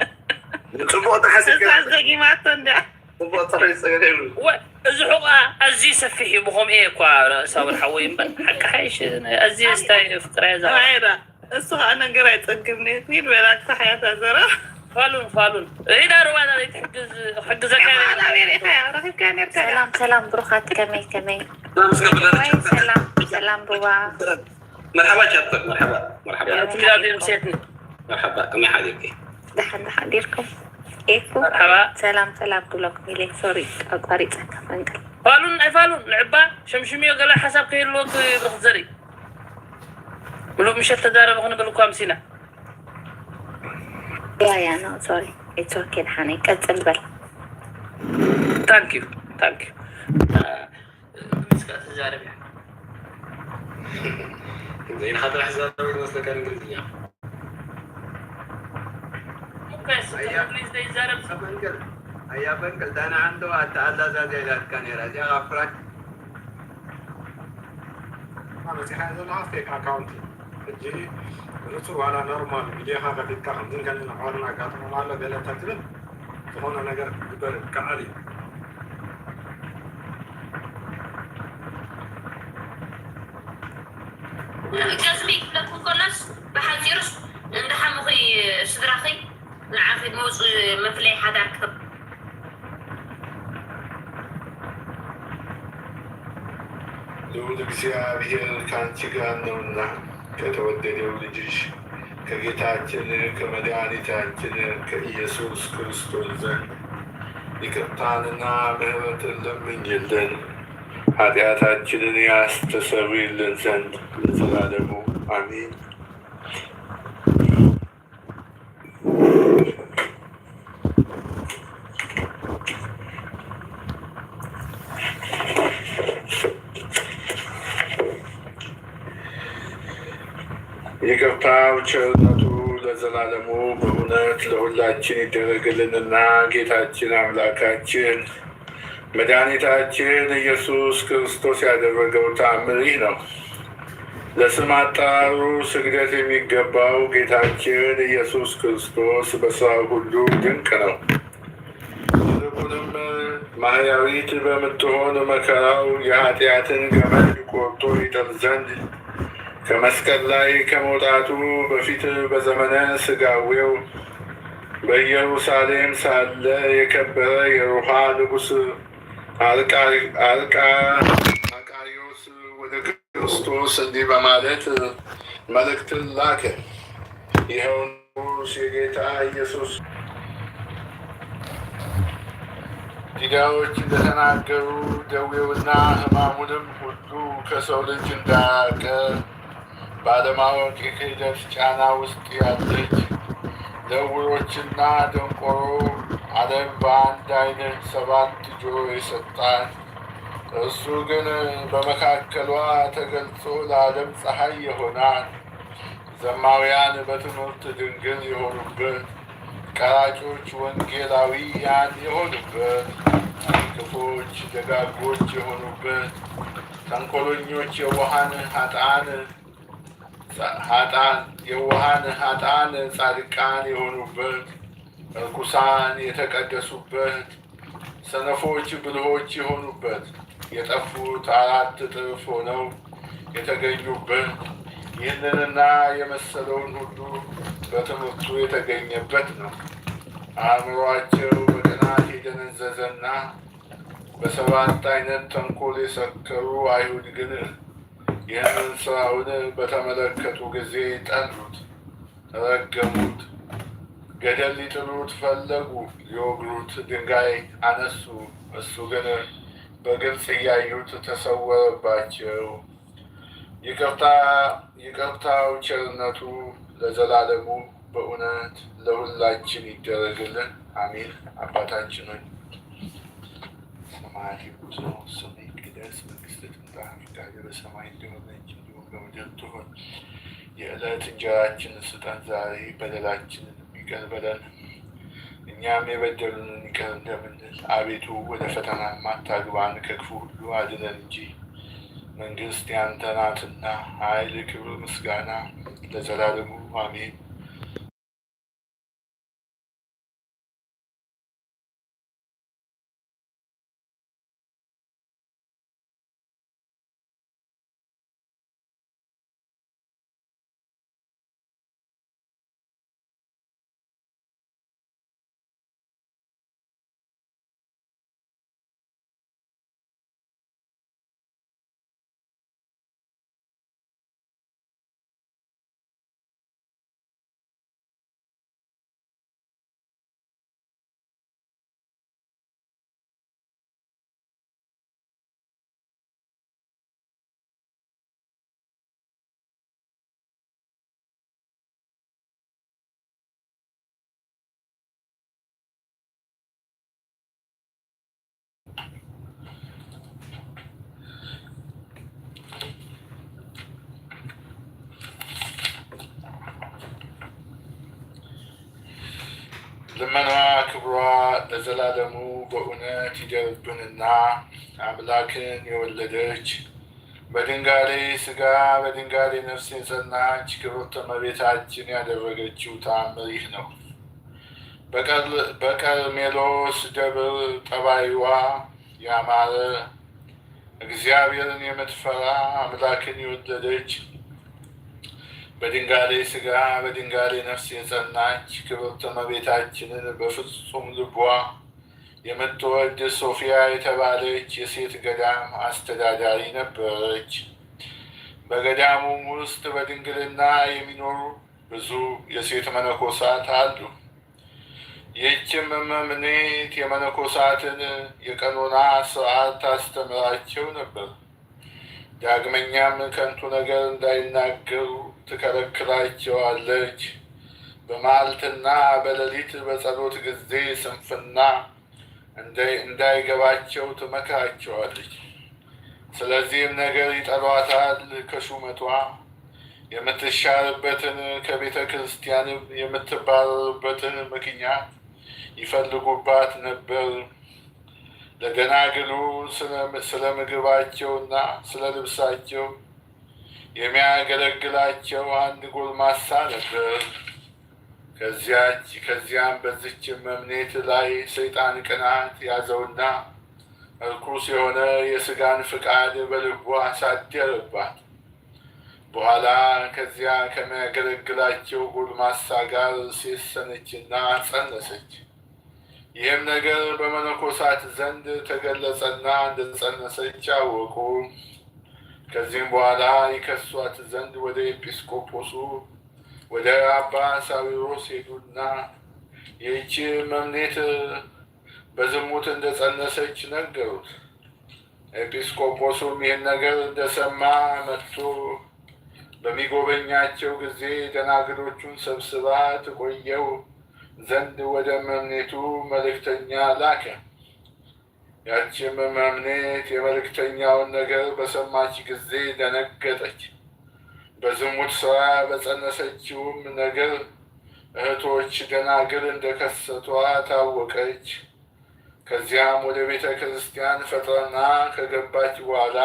تبغى تحسك دقاقي ما تندع تبغى تحسك سجلين وزحوقة أزي سفيحي بخم إيه كوا صابر حوي حق حيش أزي استاي فكرة زمان غيره الصغة أنا قرأت أنقرني مين ويراك في حياتها زرا فالون إيه دارو أنا حق زكاة أنا ميري خير رخيب كان يركع سلام بروخات كمي سلام بوا مرحبا شطك مرحبا كلادي نسيتني مرحبا كم حالك دحن ديركم كيفو مرحبا سلام كلكم إلي سوري أقاريت أنكل فالون لعبة شمشمية قال حساب كير لوك بخزري ولو مش التدارب هنا بلوكام سينا يا نو سوري it's okay دحاني كنسل بل thank you مسكات تجارب يعني زين هذا حساب مثل كان انجليزي بس انجليزي ده يجارب بنقل هيا بنقل ده انا عنده اتعدى زاد كان يراجع غفرك أنا سيحاز العافية كأكاونتي الجي رسول على نورمال بديها قد كان دين كان نقارن قاتنا على بلا تكلم فهنا نقدر نقول كعلي جاسمي لكم كناس بحاجرش عند حمخي شدراخي نعرف موز مفلي حدا كتب ልዑል እግዚአብሔር ከአንቺ ጋር ነውና ከተወደደው ልጅሽ ከጌታችን ከመድኃኒታችን ከኢየሱስ ክርስቶስ ዘንድ ይቅርታንና ምሕረትን ለምኝልን ኃጢአታችንን ያስተሰርይልን ዘንድ ለዘላለሙ አሜን። ይቅርታው ቸርነቱ ለዘላለሙ በእውነት ለሁላችን ይደረግልንና ጌታችን አምላካችን መድኃኒታችን ኢየሱስ ክርስቶስ ያደረገው ተአምር ይህ ነው። ለስም አጠራሩ ስግደት የሚገባው ጌታችን ኢየሱስ ክርስቶስ በሥራው ሁሉ ድንቅ ነው። ይልቁንም ማሕያዊት በምትሆን መከራው የኃጢአትን ገመድ ቆርጦ ይጥል ዘንድ ከመስቀል ላይ ከመውጣቱ በፊት በዘመነ ሥጋዌው በኢየሩሳሌም ሳለ የከበረ የሮሃ ንጉሥ አርቃሪዎስ ወደ ክርስቶስ እንዲህ በማለት መልእክትን ላከ። ይኸው ንጉሥ የጌታ ኢየሱስ ዲዳዎች እንደተናገሩ ደዌውና ሕማሙንም ሁሉ ከሰው ልጅ እንዳያቀ ባለማወቅ የክህደት ጫና ውስጥ ያለች ደውሮችና ደንቆሮ ዓለም በአንድ አይነት 7 ጆሮ የሰጣት እርሱ ግን በመካከሏ ተገልጾ ለዓለም ፀሐይ የሆናት ዘማውያን በትምህርት ድንግል የሆኑበት ቀራጮች ወንጌላዊያን የሆኑበት ክፎች ደጋጎች የሆኑበት ተንኮለኞች የዋሃን ኃጥአን ጻድቃን የሆኑበት እርኩሳን የተቀደሱበት ሰነፎች ብልሆች የሆኑበት የጠፉት 4 እጥፍ ሆነው የተገኙበት ይህንንና የመሰለውን ሁሉ በትምህርቱ የተገኘበት ነው። አእምሯቸው በቅናት የደነዘዘና በ7 አይነት ተንኮል የሰከሩ አይሁድ ግን ይህንን ስራውን በተመለከቱ ጊዜ ጠሉት፣ ረገሙት። ገደል ሊጥሉት ፈለጉ፣ ሊወግሩት ድንጋይ አነሱ። እሱ ግን በግልጽ እያዩት ተሰወረባቸው። ይቅርታው ቸርነቱ ለዘላለሙ በእውነት ለሁላችን ይደረግልን፣ አሜን። አባታችን ሆይ ሰማያት የምትኖር ስምህ ይቀደስ፣ መንግስትህ ትምጣ፣ ፈቃድህ በሰማይ እንደሆነች እንዲሁም በምድር ትሁን። የዕለት እንጀራችንን ስጠን ዛሬ፣ በደላችንን ይቅር በለን እኛም የበደሉንን ይቅር እንደምንል። አቤቱ ወደ ፈተና አታግባን፣ ከክፉ ሁሉ አድነን እንጂ መንግስት ያንተ ናትና፣ ኃይል፣ ክብር፣ ምስጋና ለዘላለሙ አሜን። ልመና ክብሯ ለዘላለሙ በእውነት ይደርብንና አምላክን የወለደች በድንጋሌ ሥጋ በድንጋሌ ነፍስ የጸናች ክብርት እመቤታችን ያደረገችው ተአምር ይህ ነው። በቀርሜሎስ ደብር ጠባይዋ ያማረ እግዚአብሔርን የምትፈራ አምላክን የወለደች በድንጋሌ ሥጋ በድንጋሌ ነፍስ የጸናች ክብርት እመቤታችንን በፍጹም ልቧ የምትወድ ሶፊያ የተባለች የሴት ገዳም አስተዳዳሪ ነበረች። በገዳሙም ውስጥ በድንግልና የሚኖሩ ብዙ የሴት መነኮሳት አሉ። ይህችም እመምኔት የመነኮሳትን የቀኖና ስርዓት ታስተምራቸው ነበር። ዳግመኛም ከንቱ ነገር እንዳይናገሩ ትከለክላቸዋለች። በመዓልትና በሌሊት በጸሎት ጊዜ ስንፍና እንዳይገባቸው ትመክራቸዋለች። ስለዚህም ነገር ይጠሏታል። ከሹመቷ የምትሻርበትን ከቤተ ክርስቲያን የምትባረርበትን ምክንያት ይፈልጉባት ነበር። ለደናግሉ ስለ ምግባቸውና ስለ ልብሳቸው የሚያገለግላቸው አንድ ጎልማሳ ነበር። ከዚያም በዚች እመምኔት ላይ ሰይጣን ቅናት ያዘውና እርኩስ የሆነ የስጋን ፍቃድ በልቧ አሳደረባት። በኋላ ከዚያ ከሚያገለግላቸው ጎልማሳ ጋር ሴሰነችና ጸነሰች። ይህም ነገር በመነኮሳት ዘንድ ተገለጸና እንደጸነሰች አወቁ። ከዚህም በኋላ ይከሷት ዘንድ ወደ ኤጲስቆጶሱ ወደ አባ ሳዊሮስ ሄዱና ይህች እመምኔት በዝሙት እንደጸነሰች ነገሩት። ኤጲስቆጶሱም ይህን ነገር እንደሰማ መጥቶ በሚጎበኛቸው ጊዜ ደናግሎቹን ሰብስባ ትቆየው ዘንድ ወደ እመምኔቱ መልእክተኛ ላከ። ያችም እመምኔት የመልእክተኛውን ነገር በሰማች ጊዜ ደነገጠች። በዝሙት ስራ በጸነሰችውም ነገር እህቶች ደናግል እንደከሰቷ ታወቀች። ከዚያም ወደ ቤተ ክርስቲያን ፈጥና ከገባች በኋላ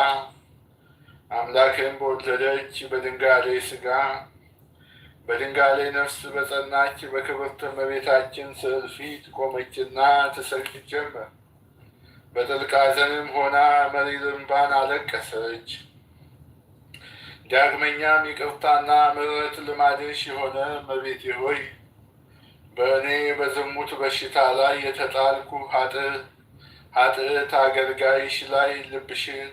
አምላክን በወለደች በድንጋሌ ሥጋ በድንጋሌ ነፍስ በጸናች በክብርት እመቤታችን ስዕል ፊት ቆመችና ትሰግድ ጀመር። በጥልቅ ሐዘንም ሆና መሪር እንባን አለቀሰች። ዳግመኛም ይቅርታና ምሕረት ልማድሽ የሆነ እመቤቴ ሆይ በእኔ በዝሙት በሽታ ላይ የተጣልኩ ኃጥእት አገልጋይሽ ላይ ልብሽን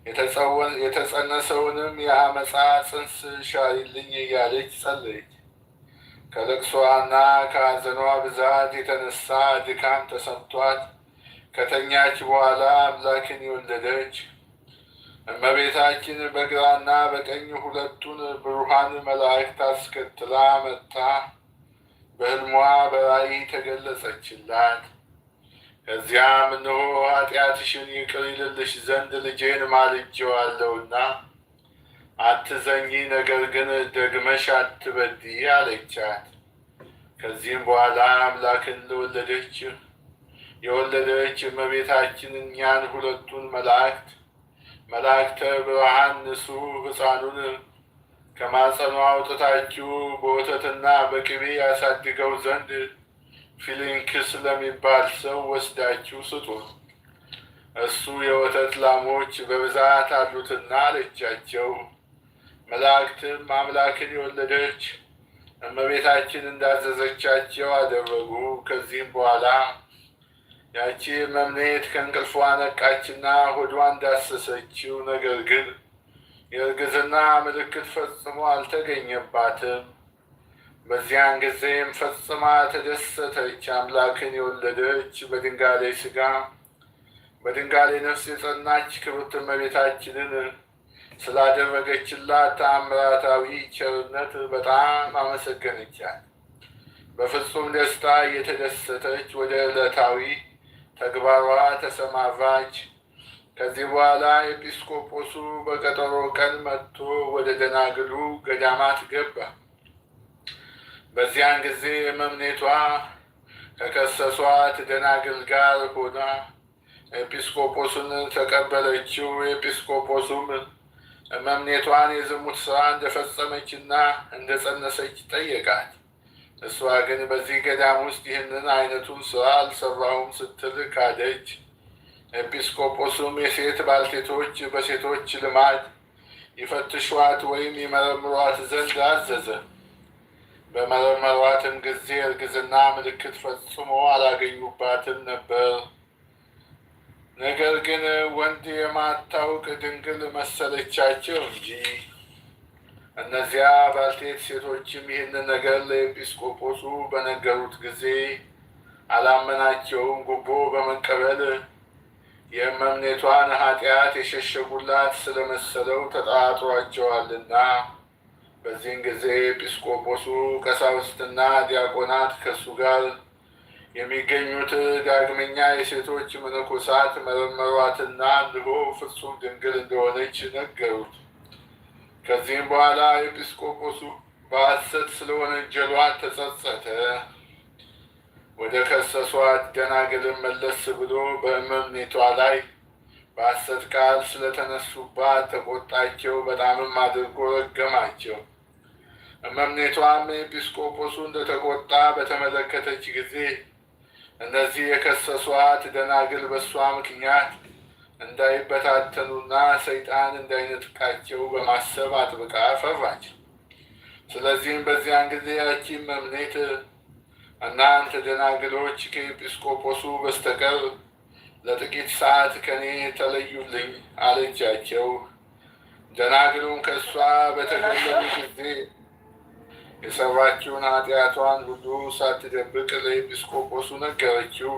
የተጸነሰውንም የአመፃ ጽንስ ሻሪልኝ እያለች ጸለየች። ከለቅሷና ከሐዘኗ ብዛት የተነሳ ድካም ተሰምቷት ከተኛች በኋላ አምላክን የወለደች እመቤታችን በግራና በቀኝ ሁለቱን ብሩሃን መላእክት አስከትላ መጥታ በሕልሟ በራእይ ተገለጸችላት። ከዚያም እነሆ ኃጢአትሽን ይቅር ይልልሽ ዘንድ ልጄን ማልጄዋለሁና አትዘኚ፣ ነገር ግን ደግመሽ አትበድይ አለቻት። ከዚህም በኋላ አምላክን የወለደች እመቤታችን እኛን ሁለቱን መላእክተ ብርሃን ንሱ ሕፃኑን ከማጸኗ አውጥታችሁ በወተትና በቅቤ ያሳድገው ዘንድ ፊሊንክስ ለሚባል ሰው ወስዳችሁ ስጡት፣ እሱ የወተት ላሞች በብዛት አሉትና አለቻቸው። መላእክትም አምላክን የወለደች እመቤታችን እንዳዘዘቻቸው አደረጉ። ከዚህም በኋላ ያቺ መምኔት ከእንቅልፏ ነቃችና ሆዷን ዳሰሰችው። ነገር ግን የእርግዝና ምልክት ፈጽሞ አልተገኘባትም። በዚያን ጊዜም ፈጽማ ተደሰተች። አምላክን የወለደች በድንጋሌ ሥጋ በድንጋሌ ነፍስ የጸናች ክብርት እመቤታችንን ስላደረገችላት ተአምራታዊ ቸርነት በጣም አመሰገነቻት። በፍጹም ደስታ እየተደሰተች ወደ ዕለታዊ ተግባሯ ተሰማራች። ከዚህ በኋላ ኤጲስቆጶሱ በቀጠሮ ቀን መጥቶ ወደ ደናግሉ ገዳማት ገባ። በዚያን ጊዜ መምኔቷ ከከሰሷት ደናግል ጋር ሆና ኤጲስቆጶሱን ተቀበለችው። ኤጲስቆጶሱም መምኔቷን የዝሙት ስራ እንደፈጸመችና እንደጸነሰች ጠየቃት። እሷ ግን በዚህ ገዳም ውስጥ ይህንን አይነቱን ስራ አልሰራሁም ስትል ካደች። ኤጲስቆጶሱም የሴት ባልቴቶች በሴቶች ልማድ ይፈትሿት ወይም ይመረምሯት ዘንድ አዘዘ። በመረመሯትም ጊዜ እርግዝና ምልክት ፈጽሞ አላገኙባትም ነበር። ነገር ግን ወንድ የማታውቅ ድንግል መሰለቻቸው እንጂ። እነዚያ ባልቴት ሴቶችም ይህንን ነገር ለኤጲስቆጶሱ በነገሩት ጊዜ አላመናቸውም። ጉቦ በመቀበል የእመምኔቷን ኃጢአት የሸሸጉላት ስለመሰለው ተጠራጥሯቸዋልና። በዚህን ጊዜ ኤጲስቆጶሱ ቀሳውስትና ዲያቆናት ከእሱ ጋር የሚገኙት ዳግመኛ የሴቶች መነኮሳት መረመሯትና እንሆ ፍጹም ድንግል እንደሆነች ነገሩት። ከዚህም በኋላ ኤጲስቆጶሱ በሐሰት ስለወነጀሏት ተጸጸተ። ወደ ከሰሷት ደናግልም መለስ ብሎ በእመምኔቷ ላይ በሐሰት ቃል ስለተነሱባት ተቆጣቸው፣ በጣምም አድርጎ ረገማቸው። እመምኔቷም ኤጲስቆጶሱ እንደተቆጣ በተመለከተች ጊዜ እነዚህ የከሰሷት ደናግል በእሷ ምክንያት እንዳይበታተኑና ሰይጣን እንዳይነጥቃቸው በማሰብ አጥብቃ ፈራች። ስለዚህም በዚያን ጊዜ ያቺ እመምኔት እናንተ ደናግሎች ከኤጲስቆጶሱ በስተቀር ለጥቂት ሰዓት ከኔ ተለዩልኝ አለቻቸው። ደናግሉም ከእሷ በተገለሉ ጊዜ የሰራችውን ኃጢአቷን ሁሉ ሳትደብቅ ለኤጲስቆጶሱ ነገረችው።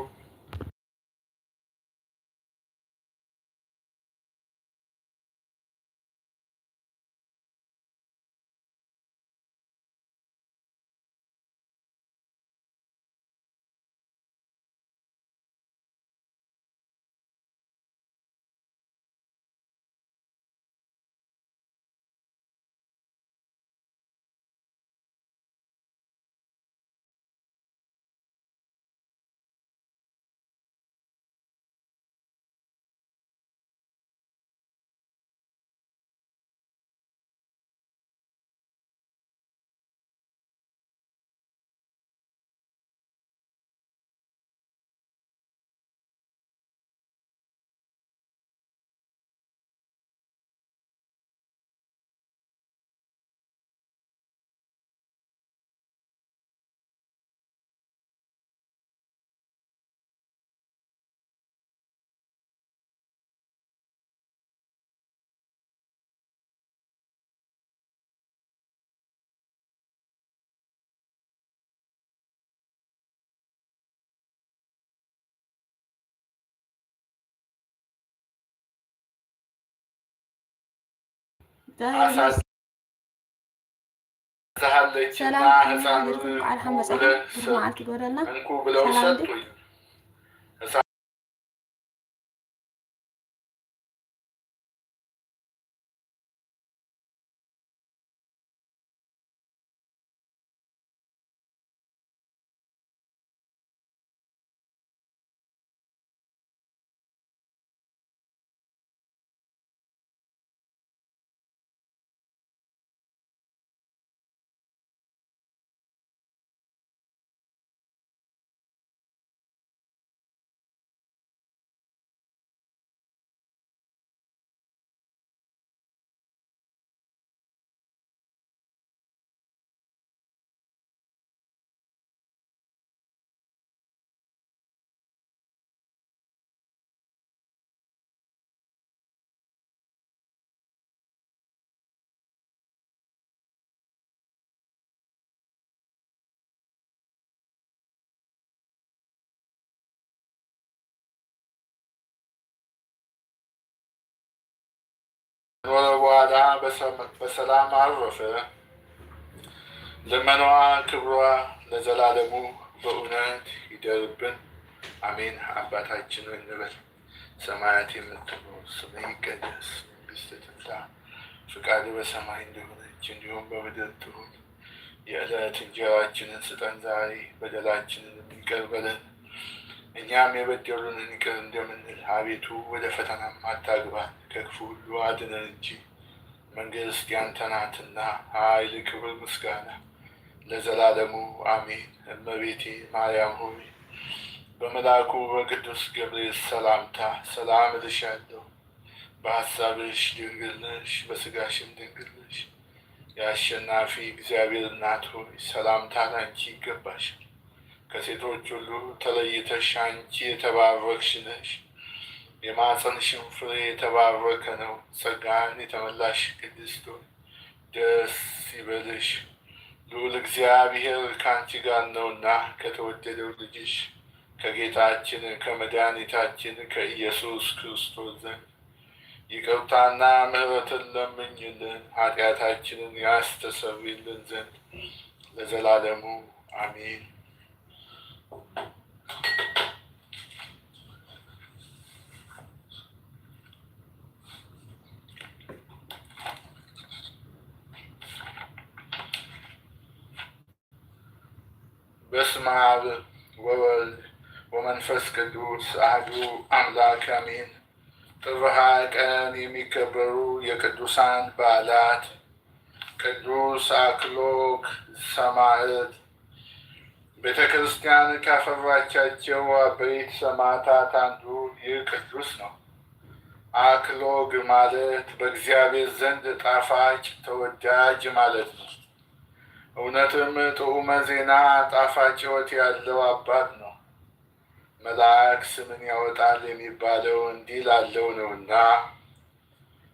አሳዛሃለችና ሕፃኑን እንኩ ብለው ሰጡኝ። ኖረ በኋላ በሰላም አረፈ። ልመናዋ ክብሯ ለዘላለሙ በእውነት ይደርብን፣ አሜን። አባታችን ሆይ እንበል። ሰማያት የምትኖር ስምህ ይቀደስ፣ መንግስትህ ትምጣ፣ ፍቃድህ በሰማይ እንደሆነች እንዲሁም በምድር ትሁን። የዕለት እንጀራችንን ስጠን ዛሬ፣ በደላችንን ይቅር በለን እኛም የበደሉንን ይቅር እንደምንል፣ አቤቱ ወደ ፈተናም አታግባን ከክፉ ሁሉ አድነን እንጂ መንግስት ያንተ ናትና፣ ኃይል፣ ክብር፣ ምስጋና ለዘላለሙ አሜን። እመቤቴ ማርያም ሆይ በመልአኩ በቅዱስ ገብርኤል ሰላምታ ሰላም እልሻለሁ። በሀሳብሽ ድንግል ነሽ፣ በስጋሽም ድንግል ነሽ። የአሸናፊ እግዚአብሔር እናት ሆይ ሰላምታ ላንቺ ይገባሻል። ከሴቶች ሁሉ ተለይተሽ አንቺ የተባረክሽ ነሽ። የማኅፀንሽም ፍሬ የተባረከ ነው። ጸጋን የተመላሽ ቅድስት ሆይ ደስ ይበልሽ፣ ልዑል እግዚአብሔር ከአንቺ ጋር ነውና ከተወደደው ልጅሽ ከጌታችን ከመድኃኒታችን ከኢየሱስ ክርስቶስ ዘንድ ይቅርታና ምሕረትን ለምኝልን ኃጢአታችንን ያስተሰርይልን ዘንድ ለዘላለሙ አሜን። በስመ አብ ወወልድ ወመንፈስ ቅዱስ አሐዱ አምላክ አሜን። ጥር 20 ቀን የሚከበሩ የቅዱሳን በዓላት ቅዱስ አክሎግ ሰማዕት። ቤተ ክርስቲያን ካፈራቻቸው አበይት ሰማዕታት አንዱ ይህ ቅዱስ ነው። አክሎግ ማለት በእግዚአብሔር ዘንድ ጣፋጭ ተወዳጅ ማለት ነው። እውነትም ጥዑመ ዜና ጣፋጭ ሕይወት ያለው አባት ነው። መልአክ ስምን ያወጣል የሚባለው እንዲህ ላለው ነውና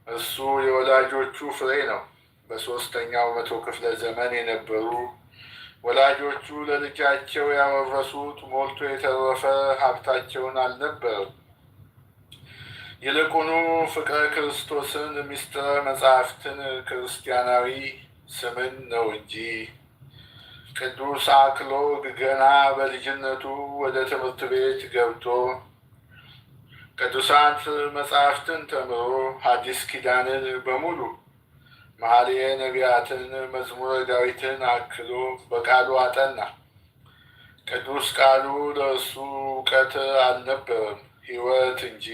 እሱ የወላጆቹ ፍሬ ነው። በ3ኛው መቶ ክፍለ ዘመን የነበሩ ወላጆቹ ለልጃቸው ያወረሱት ሞልቶ የተረፈ ሀብታቸውን አልነበረም። ይልቁኑ ፍቅረ ክርስቶስን፣ ምስጢረ መጻሕፍትን፣ ክርስቲያናዊ ስምን ነው እንጂ። ቅዱስ አክሎግ ገና በልጅነቱ ወደ ትምህርት ቤት ገብቶ ቅዱሳት መጻሕፍትን ተምሮ ሐዲስ ኪዳንን በሙሉ መኃልየ ነቢያትን፣ መዝሙረ ዳዊትን አክሎ በቃሉ አጠና። ቅዱስ ቃሉ ለእሱ እውቀት አልነበረም፣ ሕይወት እንጂ።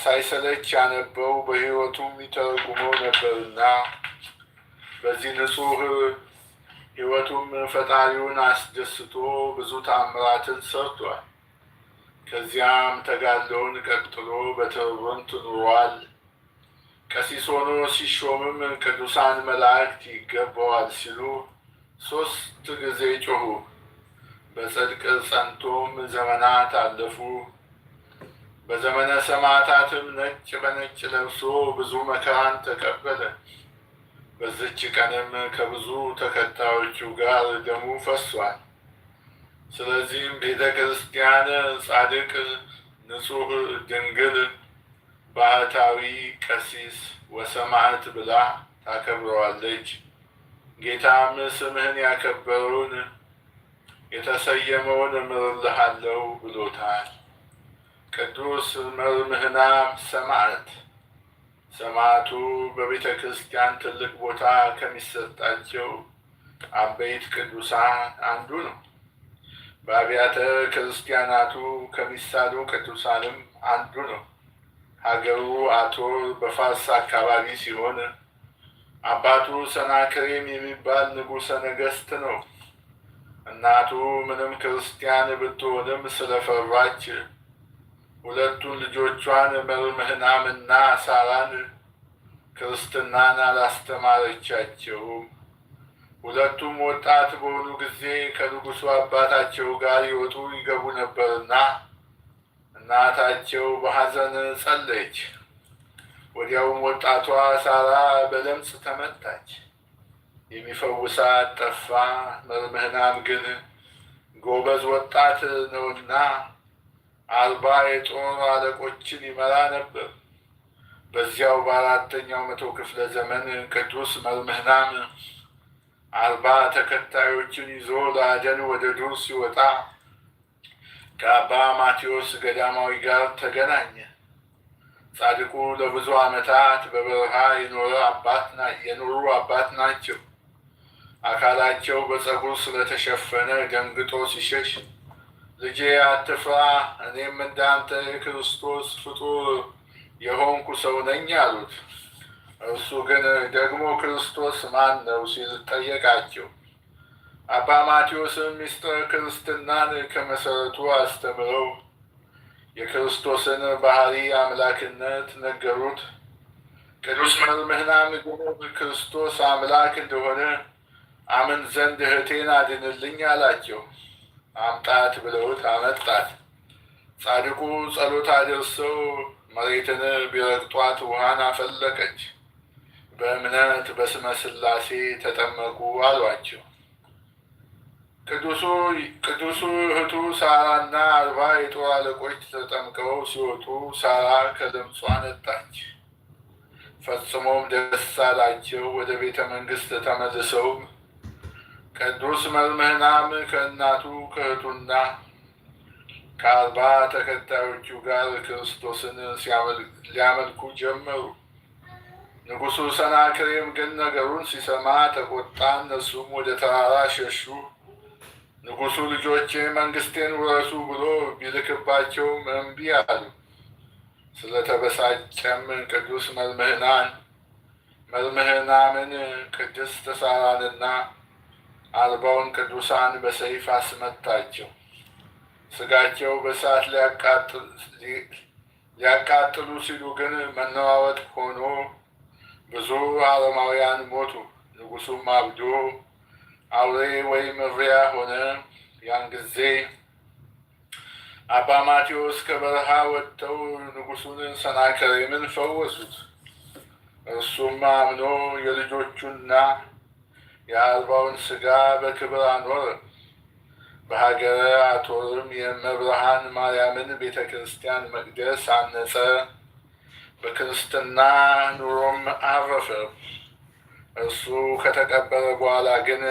ሳይሰለች ያነበው በሕይወቱም ይተረጉመው ነበርና በዚህ ንጹሕ ሕይወቱም ፈጣሪውን አስደስቶ ብዙ ተአምራትን ሰርቷል። ከዚያም ተጋድሎውን ቀጥሎ በትሩፋት ኑሯል። ቀሲስ ሆኖ ሲሾምም ቅዱሳን መላእክት ይገባዋል ሲሉ 3 ጊዜ ጮኹ። በጽድቅ ጸንቶም ዘመናት አለፉ። በዘመነ ሰማዕታትም ነጭ በነጭ ለብሶ ብዙ መከራን ተቀበለ። በዚች ቀንም ከብዙ ተከታዮቹ ጋር ደሙ ፈሷል። ስለዚህም ቤተ ክርስቲያን ጻድቅ፣ ንጹሕ፣ ድንግል ባህታዊ፣ ቀሲስ ወሰማዕት ብላ ታከብረዋለች። ጌታም ስምህን ያከበረውን የተሰየመውን እምርልሃለሁ ብሎታል። ቅዱስ መርምህናም ሰማዕት። ሰማዕቱ በቤተ ክርስቲያን ትልቅ ቦታ ከሚሰጣቸው አበይት ቅዱሳን አንዱ ነው። በአብያተ ክርስቲያናቱ ከሚሳሉ ቅዱሳንም አንዱ ነው። ሀገሩ አቶር በፋርስ አካባቢ ሲሆን አባቱ ሰናክሬም የሚባል ንጉሠ ነገሥት ነው። እናቱ ምንም ክርስቲያን ብትሆንም ስለፈራች ሁለቱን ልጆቿን መርምህናምና ሳራን ክርስትናን አላስተማረቻቸውም። ሁለቱም ወጣት በሆኑ ጊዜ ከንጉሡ አባታቸው ጋር ይወጡ ይገቡ ነበርና እናታቸው በሐዘን ጸለየች። ወዲያውም ወጣቷ ሳራ በለምጽ ተመታች። የሚፈውሳት ጠፋ። መርምህናም ግን ጎበዝ ወጣት ነውና 40 የጦር አለቆችን ይመራ ነበር። በዚያው በ4ኛው መቶ ክፍለ ዘመን ቅዱስ መርምህናም 40 ተከታዮችን ይዞ ለአደን ወደ ዱር ሲወጣ ከአባ ማቴዎስ ገዳማዊ ጋር ተገናኘ። ጻድቁ ለብዙ ዓመታት በበረሃ የኖሩ አባት ናቸው። አካላቸው በፀጉር ስለተሸፈነ ደንግጦ ሲሸሽ ልጄ አትፍራ፣ እኔም እንዳንተ የክርስቶስ ፍጡር የሆንኩ ሰው ነኝ አሉት። እርሱ ግን ደግሞ ክርስቶስ ማን ነው ሲል ጠየቃቸው። አባ ማቴዎስም ምስጢረ ክርስትናን ከመሰረቱ አስተምረው የክርስቶስን ባህሪ አምላክነት ነገሩት። ቅዱስ መርምህናም ግን ክርስቶስ አምላክ እንደሆነ አምን ዘንድ እህቴን አድንልኝ አላቸው። አምጣት ብለውት አመጣት። ጻድቁ ጸሎት አድርሰው መሬትን ቢረግጧት ውሃን አፈለቀች። በእምነት በስመ ሥላሴ ተጠመቁ አሏቸው። ቅዱሱ እህቱ ሳራና 40 የጦር አለቆች ተጠምቀው ሲወጡ ሳራ ከለምጿ ነጣች። ፈጽሞም ደስ አላቸው። ወደ ቤተ መንግሥት ተመልሰው ቅዱስ መርምህናም ከእናቱ ከእህቱና ከ40 ተከታዮቹ ጋር ክርስቶስን ሊያመልኩ ጀመሩ። ንጉሡ ሰናክሬም ግን ነገሩን ሲሰማ ተቆጣ። እነሱም ወደ ተራራ ሸሹ። ንጉሡ ልጆቼ መንግሥቴን ውረሱ ብሎ ቢልክባቸውም እምቢ አሉ። ስለተበሳጨም ቅዱስ መርምህናምን ቅድስት ሳራንና 40ውን ቅዱሳን በሰይፍ አስመታቸው። ስጋቸው በእሳት ሊያቃጥሉ ሲሉ ግን መነዋወጥ ሆኖ ብዙ አረማውያን ሞቱ። ንጉሡም አብዶ አውሬ ወይም እሪያ ሆነ። ያን ጊዜ አባ ማቴዎስ ከበረሃ ወጥተው ንጉሡን ሰናክሬምን ፈወሱት። እርሱም አምኖ የልጆቹና የ40ውን ሥጋ በክብር አኖረ። በሀገረ አቶርም የመብርሃን ማርያምን ቤተ ክርስቲያን መቅደስ አነጸ። በክርስትና ኑሮም አረፈ። እርሱ ከተቀበረ በኋላ ግን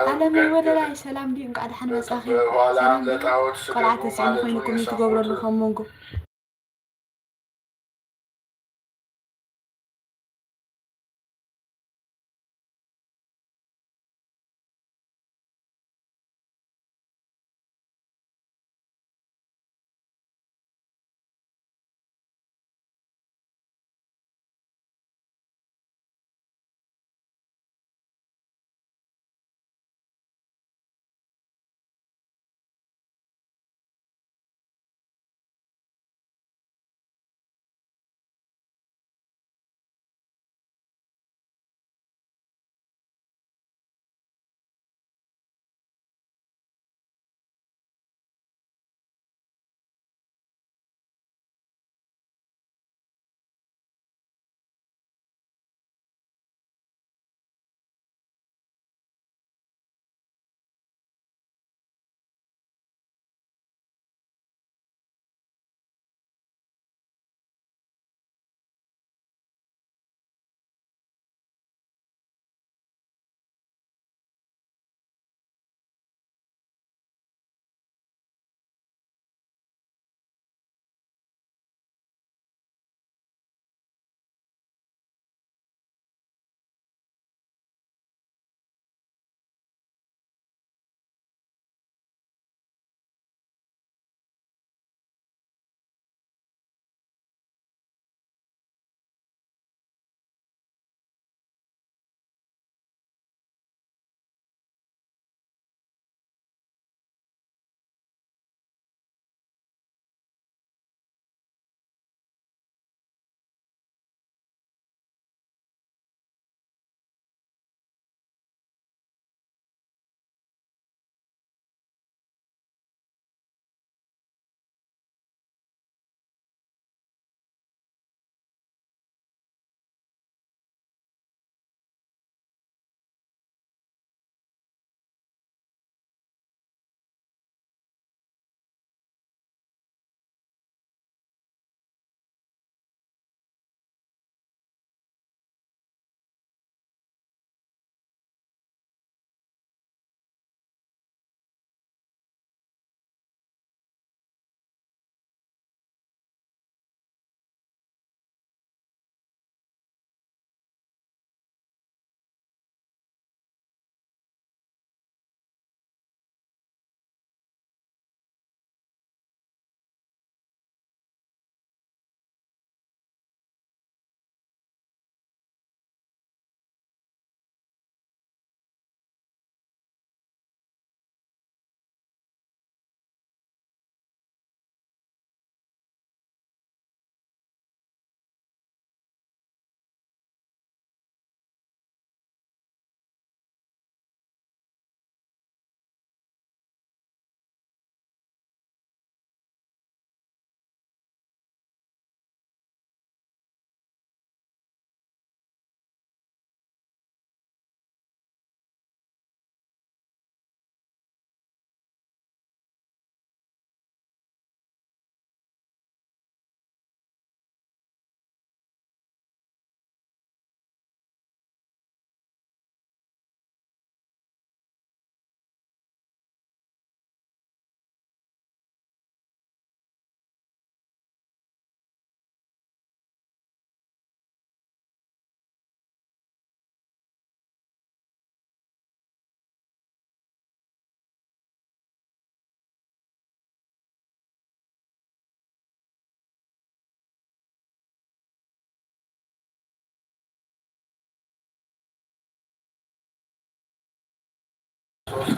ዓለመይ ወደ ላይ ሰላም ዲን ቃል ሓን መጻኺ በኋላም ለጣዖት ቆልዓት ስገዱ ተፅዕኑ ኮይንኩም ትገብረሉ ከም መንጎ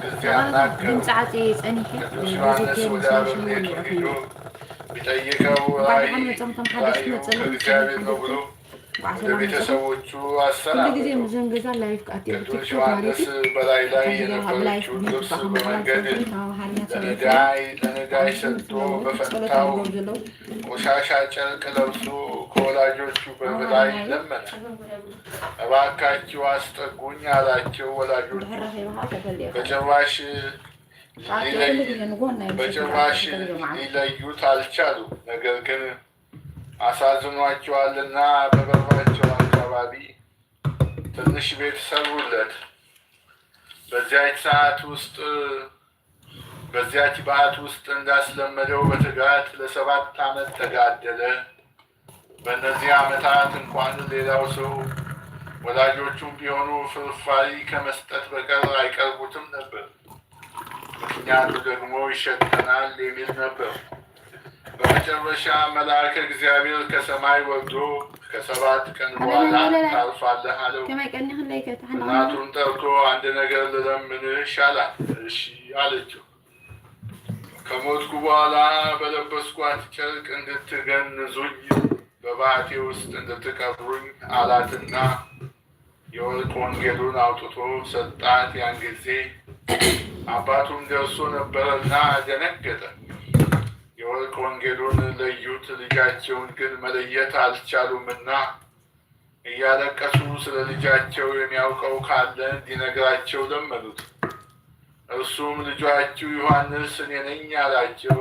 ጊዜ አናገሩ። ቅዱስ ዮሐንስ ወደ አበምኔቱ ሄዶ ቢጠይቀው ራእዩ ከእግዚአብሔር ነው ብሎ ወደ ቤተሰቦቹ አሰናበተው። ቅዱስ ዮሐንስ በላይ ላይ የነበረችውን ልብስ በመንገድ ለነዳይ ሰጥቶ በፈንታው ቆሻሻ ጨርቅ ለብሶ ከወላጆቹ በበላይ ለመነ። እባካችሁ አስጠጉኝ አላቸው። ወላጆቹ በጭራሽ ሊለዩት አልቻሉ። ነገር ግን አሳዝኗቸዋልና በበራቸው አካባቢ ትንሽ ቤት ሰሩለት። በዚያች በዓት ውስጥ እንዳስለመደው በትጋት ለ7 ዓመት ተጋደለ። በእነዚህ ዓመታት እንኳን ሌላው ሰው ወላጆቹም ቢሆኑ ፍርፋሪ ከመስጠት በቀር አይቀርቡትም ነበር። ምክንያቱ ደግሞ ይሸተናል የሚል ነበር። በመጨረሻ መልአከ እግዚአብሔር ከሰማይ ወርዶ ከ7 ቀን በኋላ ታርፋለህ አለው። እናቱን ጠርቶ አንድ ነገር ልለምንሽ አላት። እሺ አለችው። ከሞትኩ በኋላ በለበስኳት ጨርቅ እንድትገንዙኝ በባቴ ውስጥ እንድትቀብሩኝ አላትና የወርቅ ወንጌሉን አውጥቶ ሰጣት። ያን ጊዜ አባቱም ደርሶ ነበረና ደነገጠ። የወርቅ ወንጌሉን ለዩት፣ ልጃቸውን ግን መለየት አልቻሉምና እያለቀሱ ስለ ልጃቸው የሚያውቀው ካለ እንዲነግራቸው ለመኑት። እርሱም ልጃችሁ ዮሐንስ እኔ ነኝ አላቸው።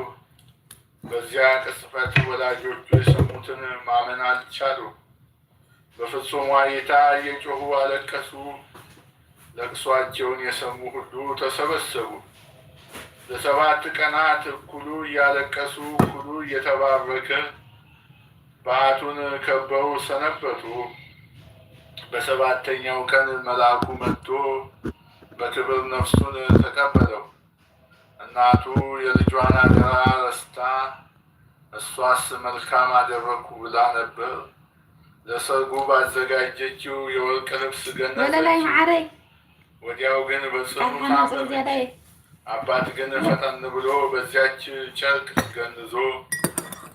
በዚያ ቅጽበት ወላጆቹ የሰሙትን ማመን አልቻሉ። በፍጹም ዋይታ እየጮሁ አለቀሱ። ለቅሷቸውን የሰሙ ሁሉ ተሰበሰቡ። ለ7 ቀናት እኩሉ እያለቀሱ እኩሉ እየተባረከ በዓቱን ከበው ሰነበቱ። በ7ኛው ቀን መልአኩ መጥቶ በክብር ነፍሱን ተቀበለው። እናቱ የልጇን አደራ ረስታ እሷስ መልካም አደረኩ ብላ ነበር። ለሰርጉ ባዘጋጀችው የወርቅ ልብስ ገነዘችው። ወዲያው ግን በጽኑ ታመመች። አባት ግን ፈጠን ብሎ በዚያች ጨርቅ ገንዞ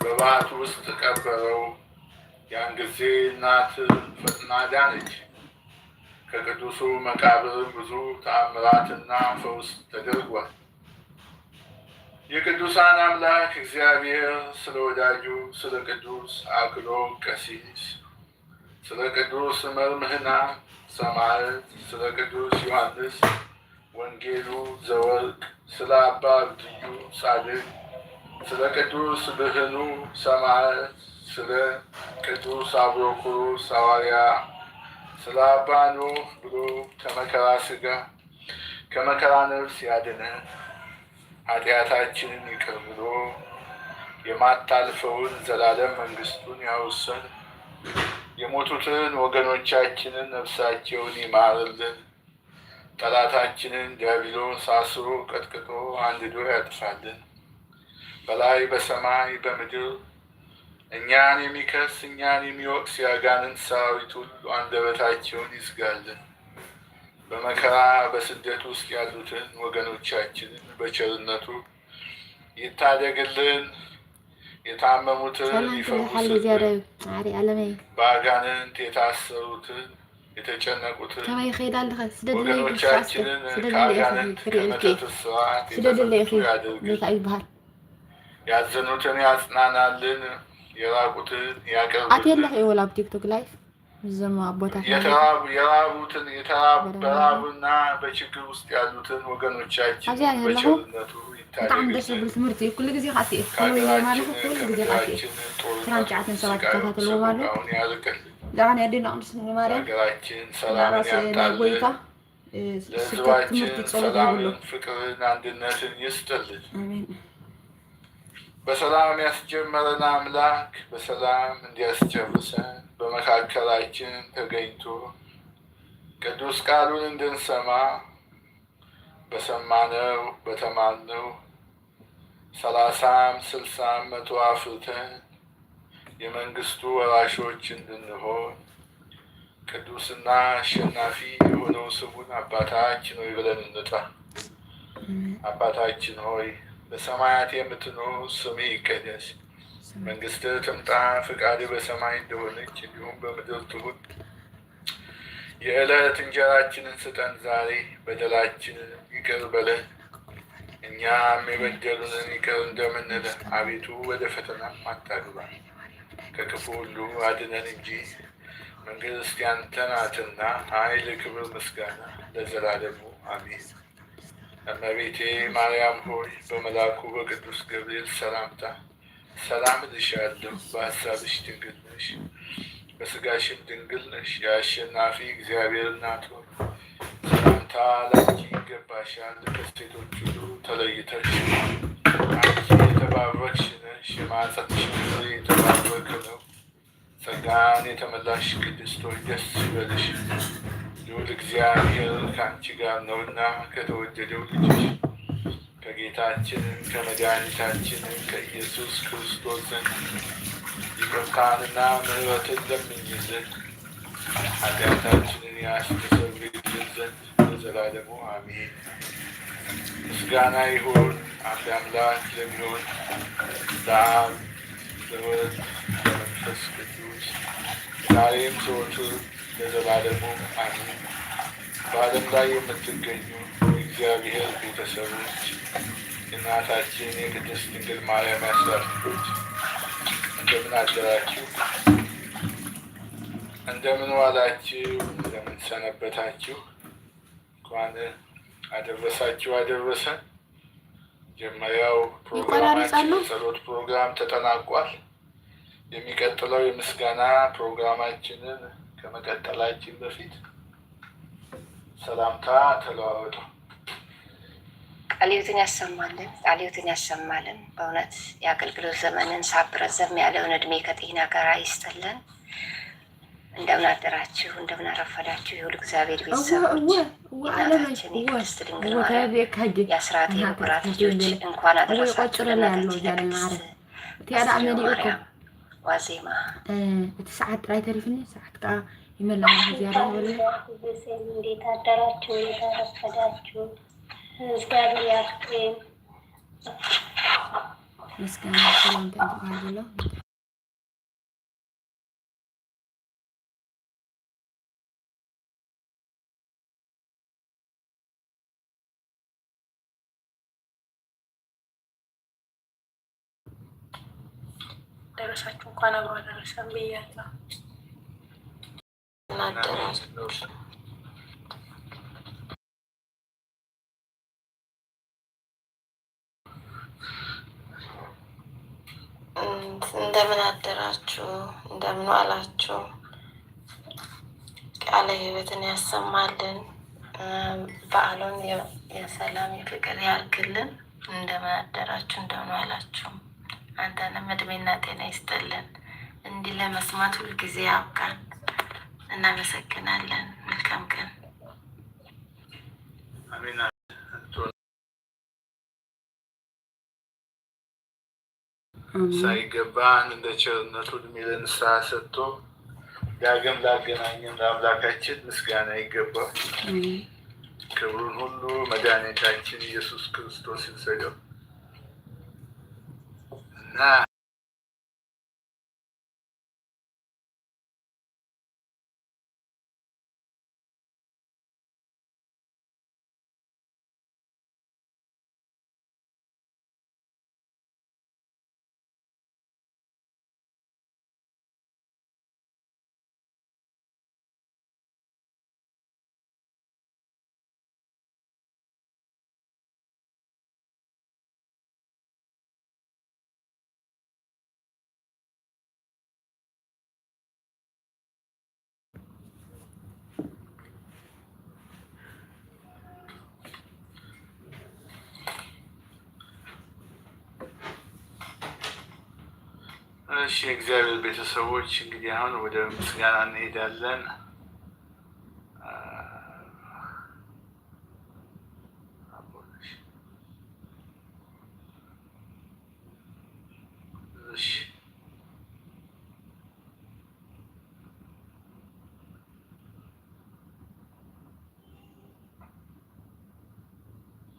በባቱ ውስጥ ቀበረው። ያን ጊዜ እናት ፈጥና ዳነች። ከቅዱሱ መቃብር ብዙ ተአምራትና ፈውስ ተደርጓል። የቅዱሳን አምላክ እግዚአብሔር ስለ ወዳጁ ስለ ቅዱስ አክሎ ቀሲስ፣ ስለ ቅዱስ መርምህና ሰማዕት፣ ስለ ቅዱስ ዮሐንስ ወንጌሉ ዘወርቅ፣ ስለ አባ ብድዩ ጻድቅ፣ ስለ ቅዱስ ብህኑ ሰማዕት፣ ስለ ቅዱስ አብሮኮሮስ ሐዋርያ፣ ስለ አባ ኖህ ብሎ ከመከራ ሥጋ ከመከራ ነፍስ ያድነን፣ ኃጢአታችንን ይቅር ብሎ የማታልፈውን ዘላለም መንግሥቱን ያውሰን፣ የሞቱትን ወገኖቻችንን ነፍሳቸውን ይማርልን፣ ጠላታችንን ዲያብሎስ አስሮ ቀጥቅጦ አንድዶ ያጥፋልን። በላይ በሰማይ በምድር እኛን የሚከስ እኛን የሚወቅስ የአጋንንት ሰራዊት ሁሉ አንደበታቸውን ይዝጋልን። በመከራ በስደት ውስጥ ያሉትን ወገኖቻችንን በቸርነቱ ይታደግልን። የታመሙትን ይፈውስልን። በአጋንንት የታሰሩትን የተጨነቁትን ወገኖቻችንን ከአጋንንት ከመተት እስራት የተፈቱ ያድርግልን። ያዘኑትን ያጽናናልን። የራቁትን ያቅርብልን። በራቡና በችግር ውስጥ ያሉትን ወገኖቻችን በቸርነቱ ይታደግልን። ከሀገራችን ከምድራችን ጦርነቱን ስቃዩን ያርቅልን። ሀገራችን ሰላምን ያምጣልን። ለሕዝባችን ሰላምን፣ ፍቅርን፣ አንድነትን ይስጥልን። በሰላም ያስጀመረን አምላክ በሰላም እንዲያስጨርሰን በመካከላችን ተገኝቶ ቅዱስ ቃሉን እንድንሰማ በሰማነው በተማርነው 30 60 100 አፍርተን የመንግስቱ ወራሾች እንድንሆን ቅዱስና አሸናፊ የሆነው ስሙን አባታችን ሆይ ብለን እንጥራ። አባታችን ሆይ በሰማያት የምትኖር ስምህ ይቀደስ፣ መንግስትህ ትምጣ፣ ፍቃድህ በሰማይ እንደሆነች እንዲሁም በምድር ትሁን። የዕለት እንጀራችንን ስጠን ዛሬ፣ በደላችንን ይቅር በለን እኛም የበደሉንን ይቅር እንደምንል፣ አቤቱ ወደ ፈተና አታግባን ከክፉ ሁሉ አድነን እንጂ መንግስት ያንተ ናትና፣ ኃይል፣ ክብር፣ ምስጋና ለዘላለሙ አሜን። እመቤቴ ማርያም ሆይ በመልአኩ በቅዱስ ገብርኤል ሰላምታ ሰላም እልሻለሁ። በሀሳብሽ ድንግል ነሽ፣ በስጋሽም ድንግል ነሽ። የአሸናፊ እግዚአብሔር እናት ሆይ ሰላምታ ላንቺ ይገባሻል። ከሴቶች ሁሉ ተለይተሽ አንቺ የተባረክሽ ነሽ፣ የማኅፀንሽ ፍሬ የተባረከ ነው። ጸጋን የተመላሽ ቅድስት ሆይ ደስ ይበልሽ፣ ልዑል እግዚአብሔር ከአንቺ ጋር ነውና ከተወደደው ልጅሽ ከጌታችን ከመድኃኒታችን ከኢየሱስ ክርስቶስ ዘንድ ይቅርታንና ምሕረትን ለምኝልን ኃጢአታችንን ያስተሰርይልን ዘንድ ለዘላለሙ አሜን። ምስጋና ይሁን አንድ አምላክ ለሚሆን ለአብ ለወልድ ለመንፈስ ቅዱስ ዛሬም ዘወትር ለዘላለሙ አሜን። በዓለም ላይ የምትገኙ የእግዚአብሔር ቤተሰቦች የእናታችን የቅድስት ድንግል ማርያም አስራት ልጆች እንደምን አደራችሁ? እንደምን ዋላችሁ? እንደምን ሰነበታችሁ? እንኳን አደረሳችሁ አደረሰን። መጀመሪያው ፕሮግራማችን ጸሎት ፕሮግራም ተጠናቋል። የሚቀጥለው የምስጋና ፕሮግራማችንን ከመቀጠላችን በፊት ሰላምታ ተለዋወጡ። ቃልዮትን ያሰማልን፣ ቃልዮትን ያሰማልን። በእውነት የአገልግሎት ዘመንን ሳብረዘም ያለውን እድሜ ከጤና ጋር ይስጥልን። እንደምን አደራችሁ፣ እንደምን አረፈዳችሁ። ይሁን እግዚአብሔር ቤተሰቦች የእናታችን የቅድስት ድንግል ማርያም የአስራት የበኩራት ልጆች እንኳን አደረሳችሁ ለእናታችን ለቅድስት ዋዜማ ሰዓት ጥራይ ተሪፍኒ ሰዓት ቃ ይመላል ዚያራ ወለ እንዴት አደራችሁ፣ እንዴት አረፈዳችሁ። እግዚአብሔር ያክብረን። ምስጋና ሰላምታ ይባርክልህ። ደረሳችሁ እንኳን አብሮ አደረሰን ብያለሁ። እንደምን አደራችሁ፣ እንደምን ዋላችሁ። ቃለ ሕይወትን ያሰማልን፣ በዓሉን የሰላም የፍቅር ያርግልን። እንደምን አደራችሁ፣ እንደምን ዋላችሁ። አንተንም እድሜና ጤና ይስጥልን። እንዲህ ለመስማት ሁልጊዜ ያብቃን። እናመሰግናለን። መልካም ቀን። አሜን። ሳይገባን እንደ ቸርነቱ ዕድሜ ለንስሐ ሰጥቶ ዳግም ላገናኘን ለአምላካችን ምስጋና ይገባል። ክብሩን ሁሉ መድኃኒታችን ኢየሱስ ክርስቶስ ይውሰደው እና እሺ የእግዚአብሔር ቤተሰቦች እንግዲህ አሁን ወደ ምስጋና እንሄዳለን።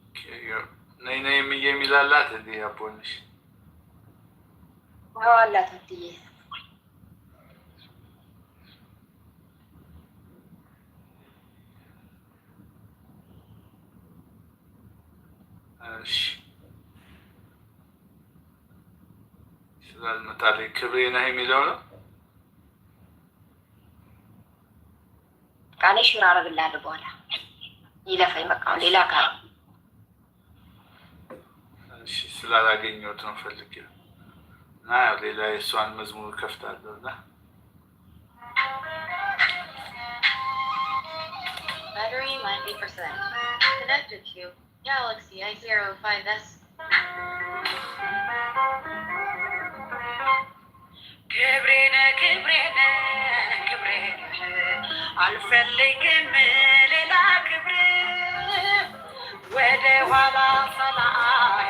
ኦኬ ነይ ነይ የሚላላት እንዴ አቦንሽ አላት እንዴ እሺ ስላልመጣልኝ ክብሬ ነህ የሚለው ነው። ቃኔ ሽራ አረግልሃለሁ በኋላ ይለፈኝ በቃ ሌላ ካል እሺ ስላላገኘሁት ነው ፈልጌ እና ሌላ የእሷን መዝሙር ከፍታለሁ እና Battery 90%. Connected to Galaxy I05S. كبرنا كبرنا كبرنا አልፈልግም ሌላ ክብር ወደ ኋላ ሰላይ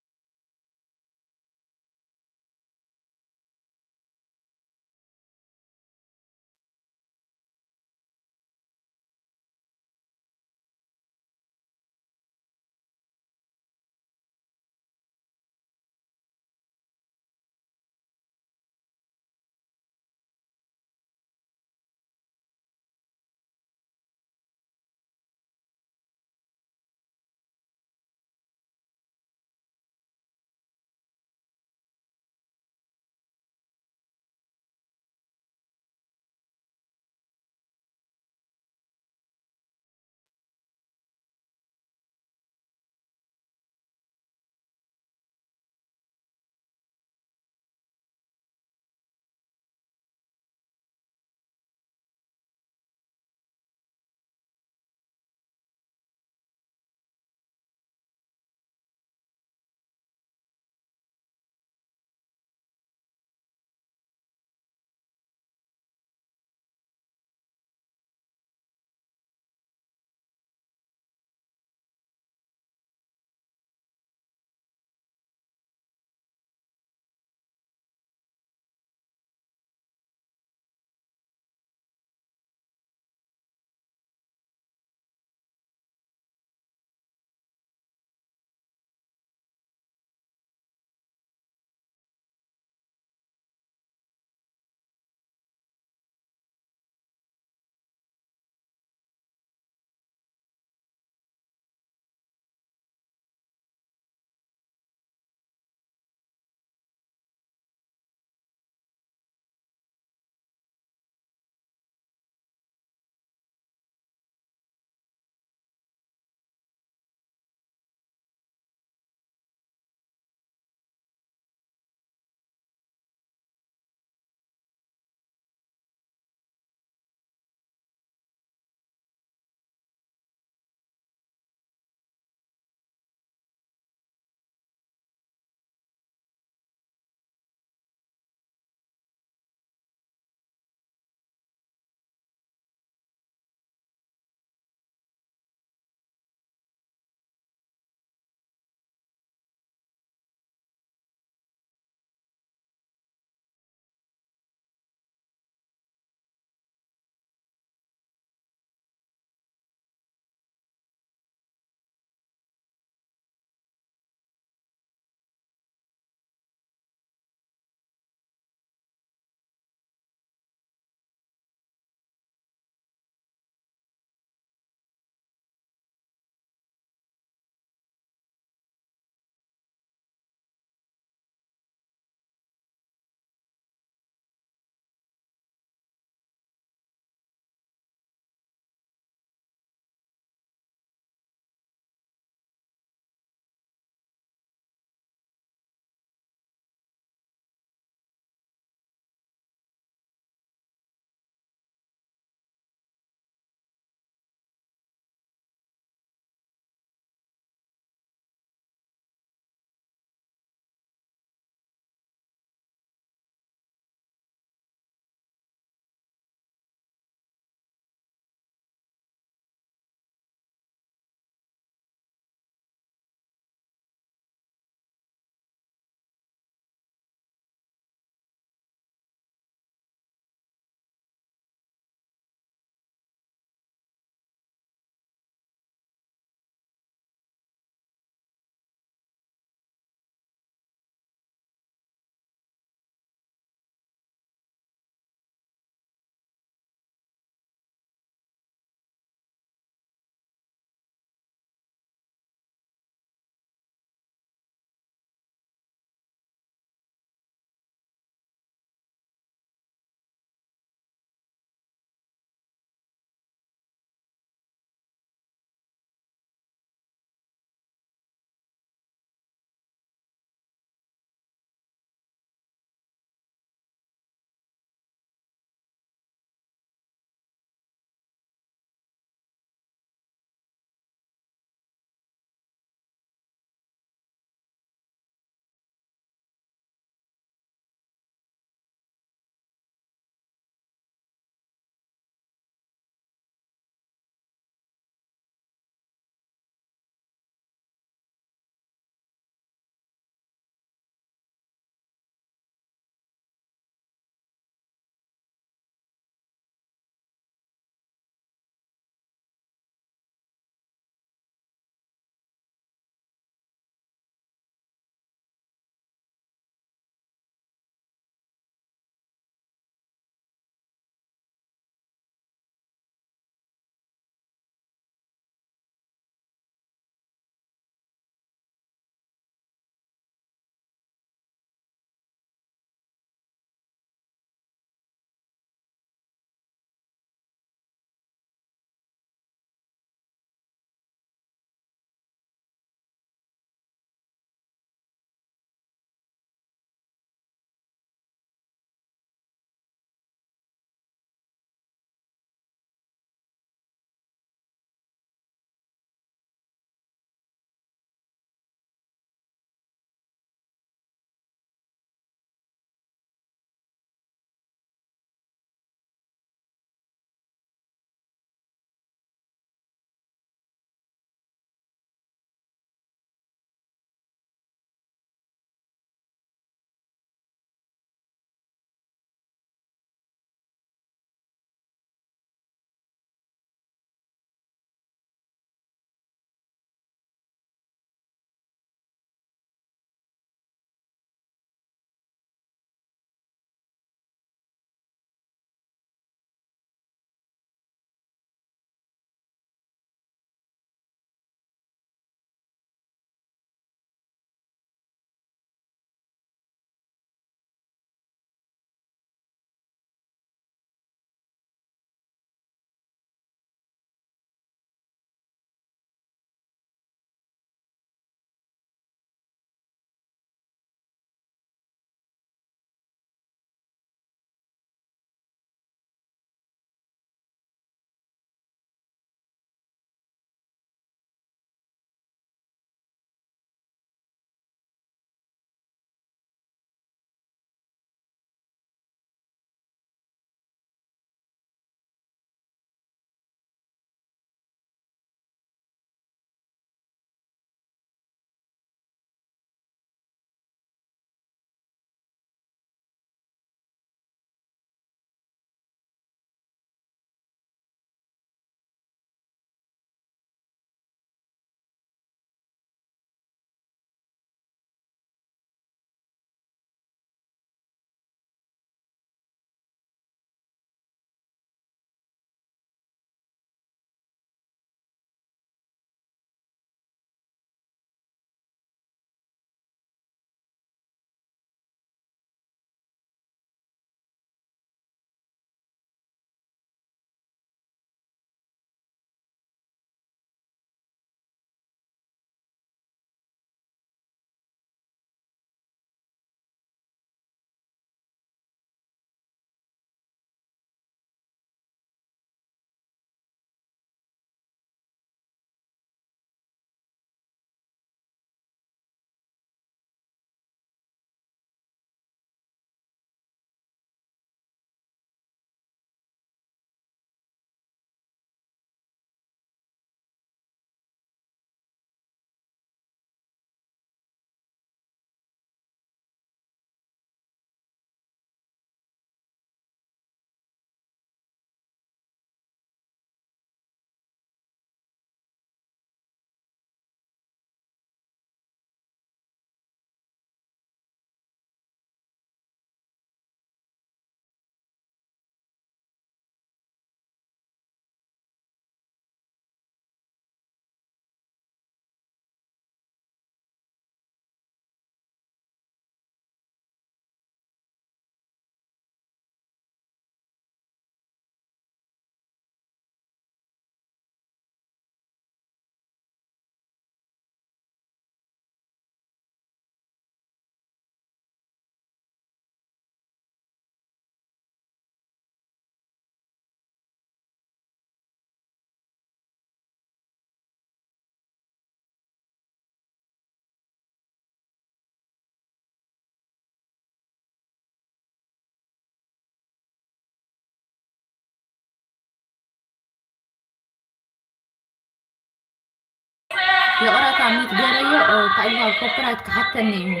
يقرأ تعميت جريء تعيها كوبرايت حتى النيم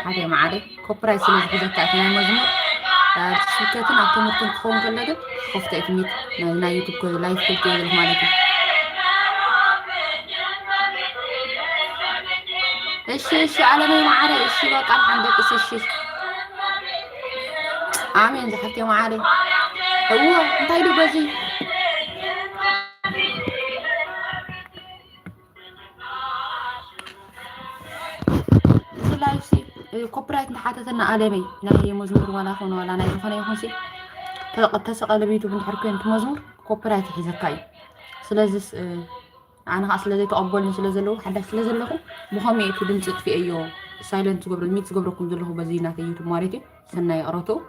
حاجة معاري كوبرايت سلوز بذكاء كنا مزمور سكتنا أكتمرتن تخون كلها خفت أتميت نا يوتيوب كل لايف كل كذا مالتي إيش على ما معاري إيش بقى عندك إيش آمين زحفت يا معاري هو أنت هيدو بزي لايفسي كوبرايت نحاتتنا عالمي لا هي مزمور ولا خون ولا نايف خون يخون سي تسق على بيتو بنحركو انت مزمور كوبرايت حزكاي سلازس انا اصلا زي تقبلني سلازلو حدا سلازلو مخامي يكو دمصت في ايو سايلنت غبر ميت غبركم زلو بزينا يوتيوب ماريتي سناي قراتو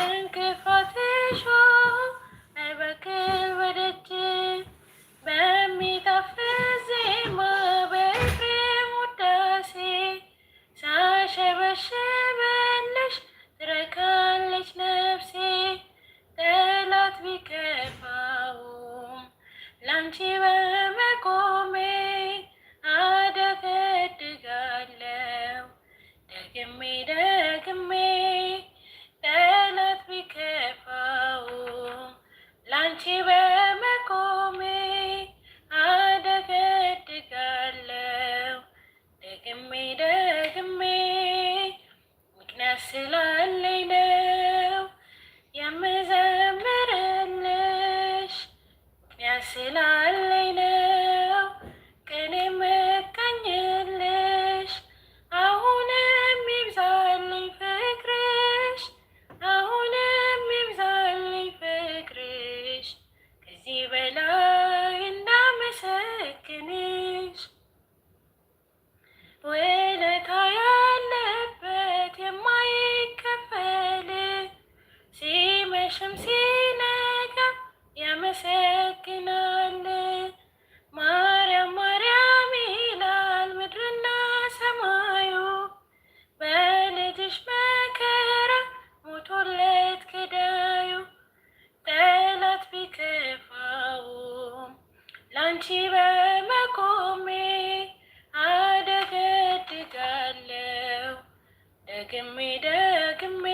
እንቅፋትሽ አይበቅል በደጅ በሚጣፍጥ ዜማ በኤፍሬም ውዳሴ ሳሸበሽብልሽ ትረካለች ነፍሴ ጠላት ቢከፋውም ላንቺ በመቆሜ አደገድጋለሁ ደግሜ ደግሜ ጠላት ቢከፋውም ላንቺ በመቆሜ አደገድጋለሁ ደግሜ ደግሜ ምክንያት ስላለኝ ነው የምዘምርልሽ ምክንያት ስላለኝ ነው ቅኔ የምቀኝልሽ አሁንም ይብዛልኝ ፍቅርሽ አሁንም ይብዛልኝ ፍቅርሽ ከዚህ በላይ እንዳመሰግንሽ ውለታ ያለበት የማይከፈል ሲመሽም ሲነጋ ያመሰግናል ማርያም ማርያም ይላል ምድርና ሰማዩ በልጅሽ መከራ ሞቶለት ገዳዩ ጠላት ቢከፋውም ላንቺ በመቆሜ አደገድጋለሁ ደግሜ ደግሜ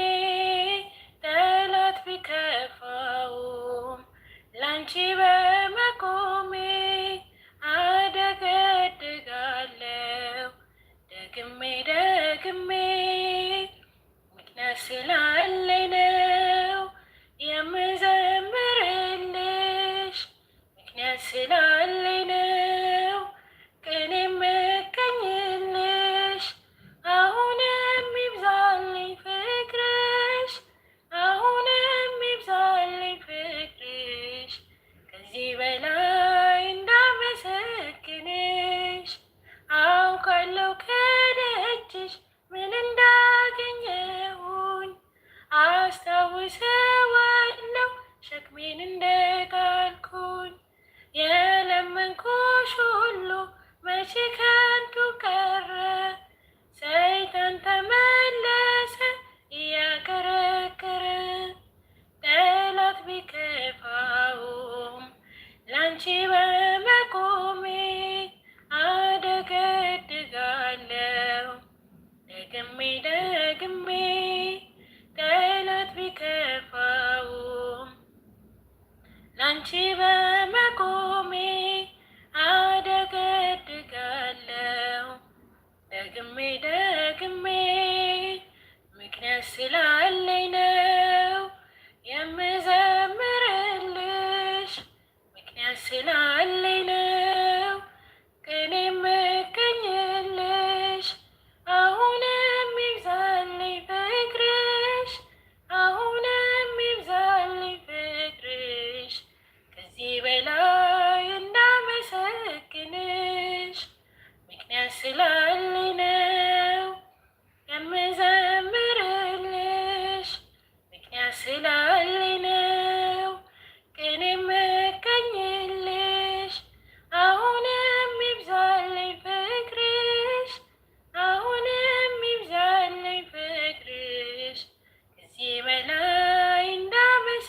ጠላት ቢከፋውም ላንቺ በመቆሜ አደገድጋለሁ ደግሜ ደግሜ ምክንያት ስላለኝ ነው የምዘምርልሽ ምክንያት ስላለኝ ነው ቅኔ የምቀኝልሽ አሁንም ይብዛልኝ ፍቅርሽ አሁንም ይብዛልኝ ፍቅርሽ ከዚህ በላይ እንዳመሰግንሽ አውቃለሁ ከደጅሽ ምን እንዳገኘሁኝ አስታውሰዋለሁ ሸክሜን እንደጣልኩኝ የለመንኩሽ ሁሉ መቼ ከንቱ ቀረ ሰይጣን ተመለሰ እያከረከረ ጠላት ቢከፋውም ላንቺ በመቆሜ አደገድጋለሁ ደግሜ ደግሜ ጠላት ቢከፋውም ላንቺ በመቆሜ አደገድጋለሁ ደግሜ ደግሜ ምክንያት ስላለኝ ነው የምዘምርልሽ ምክንያት ስላለኝ ነው ቅኔ የምቀኝልሽ አሁንም ይብዛልኝ ፍቅርሽ አሁንም ይብዛልኝ ፍቅርሽ ከዚህ በላይ እንዳመሰግንሽ ምክንያት ስላለኝ ነው የምዘምርልሽ ምክንያት ስላለኝ ነው ቅኔ የምቀኝልሽ አሁንም ይብዛልኝ ፍቅርሽ አሁንም ይብዛልኝ ፍቅርሽ ከዚህ በላይ እንዳመሰግንሽ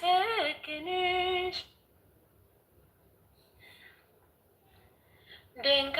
ድንቅ